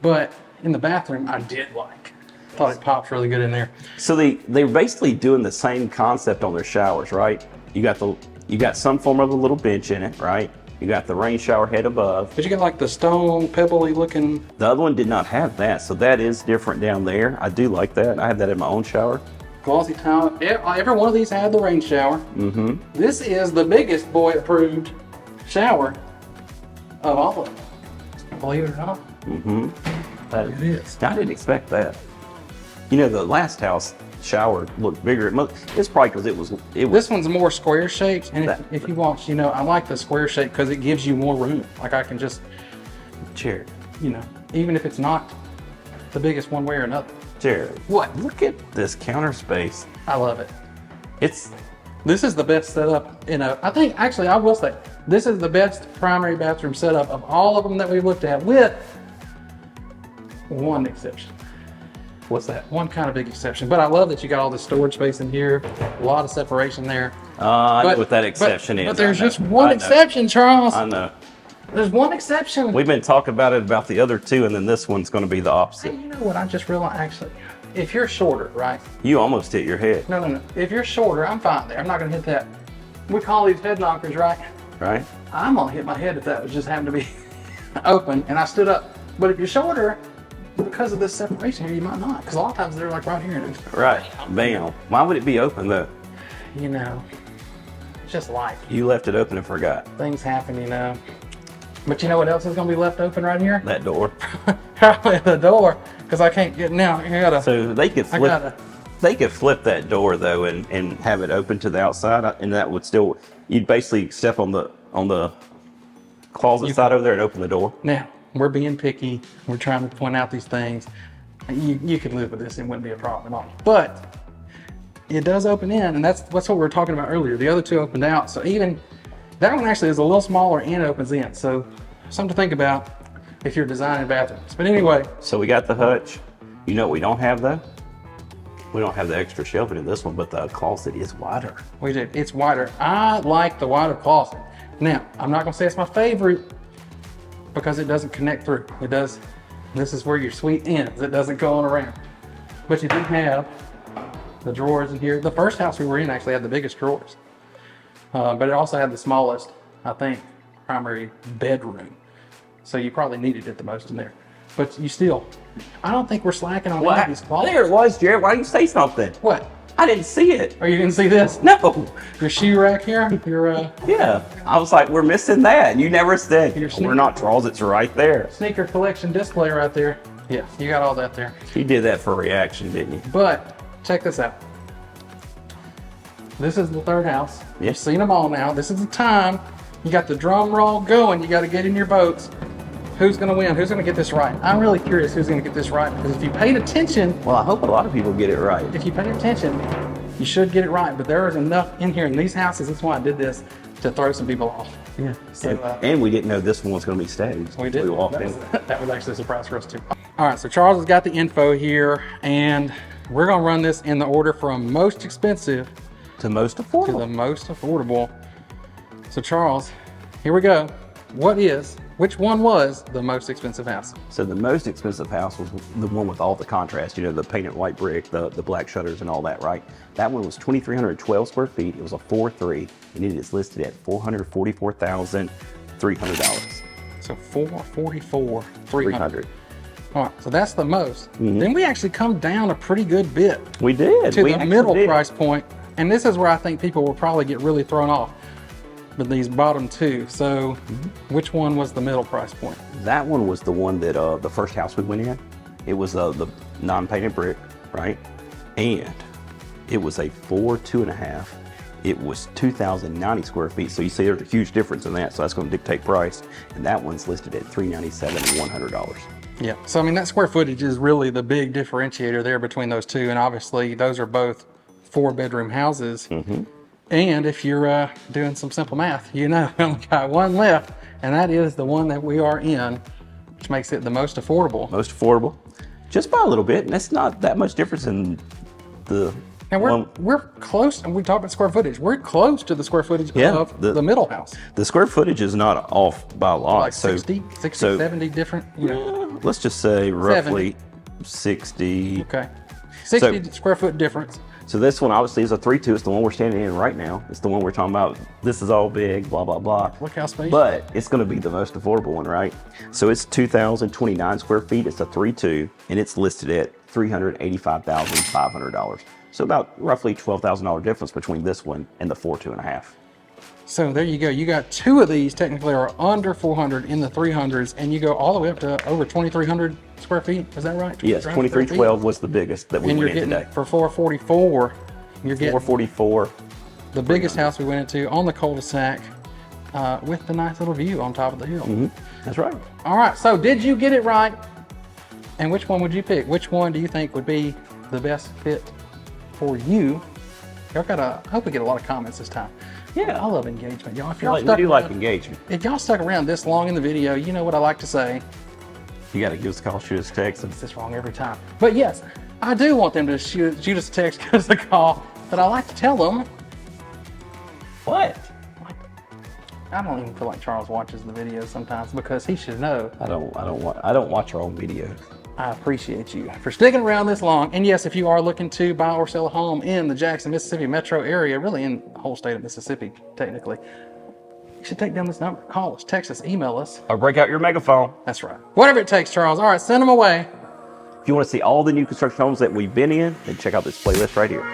[SPEAKER 1] but in the bathroom, I did like. Thought it popped really good in there.
[SPEAKER 2] So they're basically doing the same concept on their showers, right? You got some form of a little bench in it, right? You got the rain shower head above.
[SPEAKER 1] But you got like the stone pebbly looking.
[SPEAKER 2] The other one did not have that, so that is different down there. I do like that. I have that in my own shower.
[SPEAKER 1] Glossy tile. Every one of these had the rain shower. Mm-hmm. This is the biggest boy approved shower of all of them. Believe it or not.
[SPEAKER 2] Mm-hmm.
[SPEAKER 1] It is.
[SPEAKER 2] I didn't expect that. You know, the last house shower looked bigger. It's probably because it was.
[SPEAKER 1] This one's more square shaped, and if you watch, you know, I like the square shape because it gives you more room. Like I can just
[SPEAKER 2] Jared,
[SPEAKER 1] you know, even if it's not the biggest one way or another.
[SPEAKER 2] Jared,
[SPEAKER 1] What?
[SPEAKER 2] look at this counter space.
[SPEAKER 1] I love it.
[SPEAKER 2] This
[SPEAKER 1] is the best setup I think, actually, I will say, this is the best primary bathroom setup of all of them that we've looked at, with one exception.
[SPEAKER 2] What's that?
[SPEAKER 1] One kind of big exception. But I love that you got all this storage space in here, a lot of separation there.
[SPEAKER 2] I know what that exception is.
[SPEAKER 1] But there's just one exception, Charles.
[SPEAKER 2] I know.
[SPEAKER 1] There's one exception.
[SPEAKER 2] We've been talking about the other two, and then this one's going to be the opposite.
[SPEAKER 1] Hey, you know what I just realized, actually? If you're shorter, right?
[SPEAKER 2] You almost hit your head.
[SPEAKER 1] No. If you're shorter, I'm fine there. I'm not going to hit that. We call these head knockers, right?
[SPEAKER 2] Right?
[SPEAKER 1] I'm going to hit my head if that was just happened to be open and I stood up. But if you're shorter, because of this separation here, you might not. Because a lot of times they're like right here.
[SPEAKER 2] Right. Bam. Why would it be open, though?
[SPEAKER 1] You know, it's just life.
[SPEAKER 2] You left it open and forgot.
[SPEAKER 1] Things happen, you know. But you know what else is going to be left open right here?
[SPEAKER 2] That door.
[SPEAKER 1] Probably the door, because I can't get now.
[SPEAKER 2] So they could flip that door though and have it open to the outside, and that would still, you'd basically step on the closet side over there and open the door.
[SPEAKER 1] Now, we're being picky. We're trying to point out these things. You could live with this. It wouldn't be a problem at all. But it does open in, and that's what we were talking about earlier. The other two opened out. So even that one actually is a little smaller and opens in. So something to think about if you're designing bathrooms. But anyway.
[SPEAKER 2] So we got the hutch. You know what we don't have though? We don't have the extra shelving in this one, but the closet is wider.
[SPEAKER 1] We do. It's wider. I like the wider closet. Now, I'm not going to say it's my favorite because it doesn't connect through. It does. This is where your suite ends. It doesn't go on around. But you do have the drawers in here. The first house we were in actually had the biggest drawers. But it also had the smallest, I think, primary bedroom. So you probably needed it the most in there. But you still, I don't think we're slacking on any of these closets.
[SPEAKER 2] There it was, Jared. Why don't you say something?
[SPEAKER 1] What?
[SPEAKER 2] I didn't see it.
[SPEAKER 1] Oh, you didn't see this?
[SPEAKER 2] No.
[SPEAKER 1] Your shoe rack here?
[SPEAKER 2] Yeah. I was like, we're missing that. You never said. We're not, Charles. It's right there.
[SPEAKER 1] Sneaker collection display right there. Yeah, you got all that there.
[SPEAKER 2] You did that for reaction, didn't you?
[SPEAKER 1] But check this out. This is the third house.
[SPEAKER 2] Yeah.
[SPEAKER 1] You've seen them all now. This is the time. You got the drum roll going. You got to get in your boats. Who's going to win? Who's going to get this right? I'm really curious who's going to get this right, because if you paid attention...
[SPEAKER 2] Well, I hope a lot of people get it right.
[SPEAKER 1] If you paid attention, you should get it right. But there is enough in here in these houses, that's why I did this, to throw some people off.
[SPEAKER 2] Yeah.
[SPEAKER 1] So,
[SPEAKER 2] and we didn't know this one was going to be staged.
[SPEAKER 1] We did.
[SPEAKER 2] We walked in.
[SPEAKER 1] That was actually a surprise for us too. All right, so Charles has got the info here, and we're going to run this in the order from most expensive
[SPEAKER 2] to most affordable.
[SPEAKER 1] To the most affordable. So Charles, here we go. Which one was the most expensive house?
[SPEAKER 2] So the most expensive house was the one with all the contrast, you know, the painted white brick, the black shutters and all that, right? That one was 2,312 square feet. It was a 4.3, and it is listed at $444,300.
[SPEAKER 1] So $444,300. All right, so that's the most.
[SPEAKER 2] Mm-hmm.
[SPEAKER 1] Then we actually come down a pretty good bit.
[SPEAKER 2] We did.
[SPEAKER 1] To the middle price point. And this is where I think people will probably get really thrown off with these bottom two. So which one was the middle price point?
[SPEAKER 2] That one was the one that the first house we went in. It was the non-painted brick, right? And it was a 4.2.5. It was 2,090 square feet. So you see there's a huge difference in that. So that's going to dictate price. And that one's listed at $397 and $100.
[SPEAKER 1] Yeah. So I mean, that square footage is really the big differentiator there between those two. And obviously those are both 4-bedroom houses.
[SPEAKER 2] Mm-hmm.
[SPEAKER 1] And if you're doing some simple math, you know, we only got one left, and that is the one that we are in, which makes it the most affordable.
[SPEAKER 2] Most affordable, just by a little bit, and that's not that much difference in the.
[SPEAKER 1] And we're close, and we talked about square footage. We're close to the square footage of the middle house.
[SPEAKER 2] The square footage is not off by a lot.
[SPEAKER 1] Like 60, 70 different. You know.
[SPEAKER 2] Let's just say roughly 60.
[SPEAKER 1] Okay, 60 square foot difference.
[SPEAKER 2] So this one obviously is a 3.2. It's the one we're standing in right now. It's the one we're talking about. This is all big, blah, blah, blah.
[SPEAKER 1] Look how spacious.
[SPEAKER 2] But it's going to be the most affordable one, right? So it's 2,029 square feet. It's a 3.2, and it's listed at $385,500. So about roughly $12,000 difference between this one and the 4.2.5.
[SPEAKER 1] So there you go. You got two of these technically are under 400 in the 300s, and you go all the way up to over 2,300 square feet. Is that right?
[SPEAKER 2] Yes, 2,312 was the biggest that we went in today.
[SPEAKER 1] For 444, you're getting
[SPEAKER 2] 444.
[SPEAKER 1] the biggest house we went into on the cul-de-sac, with the nice little view on top of the hill.
[SPEAKER 2] That's right.
[SPEAKER 1] All right, so did you get it right? And which one would you pick? Which one do you think would be the best fit for you? Y'all I hope we get a lot of comments this time.
[SPEAKER 2] Yeah.
[SPEAKER 1] I love engagement, y'all. If y'all
[SPEAKER 2] We
[SPEAKER 1] stuck
[SPEAKER 2] do
[SPEAKER 1] around,
[SPEAKER 2] like engagement.
[SPEAKER 1] if y'all stuck around this long in the video, you know what I like to say.
[SPEAKER 2] You got to give us a call, shoot us a text.
[SPEAKER 1] It's this wrong every time. But yes, I do want them to shoot us a text, give us a call. But I like to tell them.
[SPEAKER 2] What?
[SPEAKER 1] I don't even feel like Charles watches the videos sometimes because he should know.
[SPEAKER 2] I don't watch our own videos.
[SPEAKER 1] I appreciate you for sticking around this long. And yes, if you are looking to buy or sell a home in the Jackson, Mississippi metro area, really in the whole state of Mississippi, technically, you should take down this number. Call us, text us, email us.
[SPEAKER 2] Or break out your megaphone.
[SPEAKER 1] That's right. Whatever it takes, Charles. All right, send them away.
[SPEAKER 2] If you want to see all the new construction homes that we've been in, then check out this playlist right here.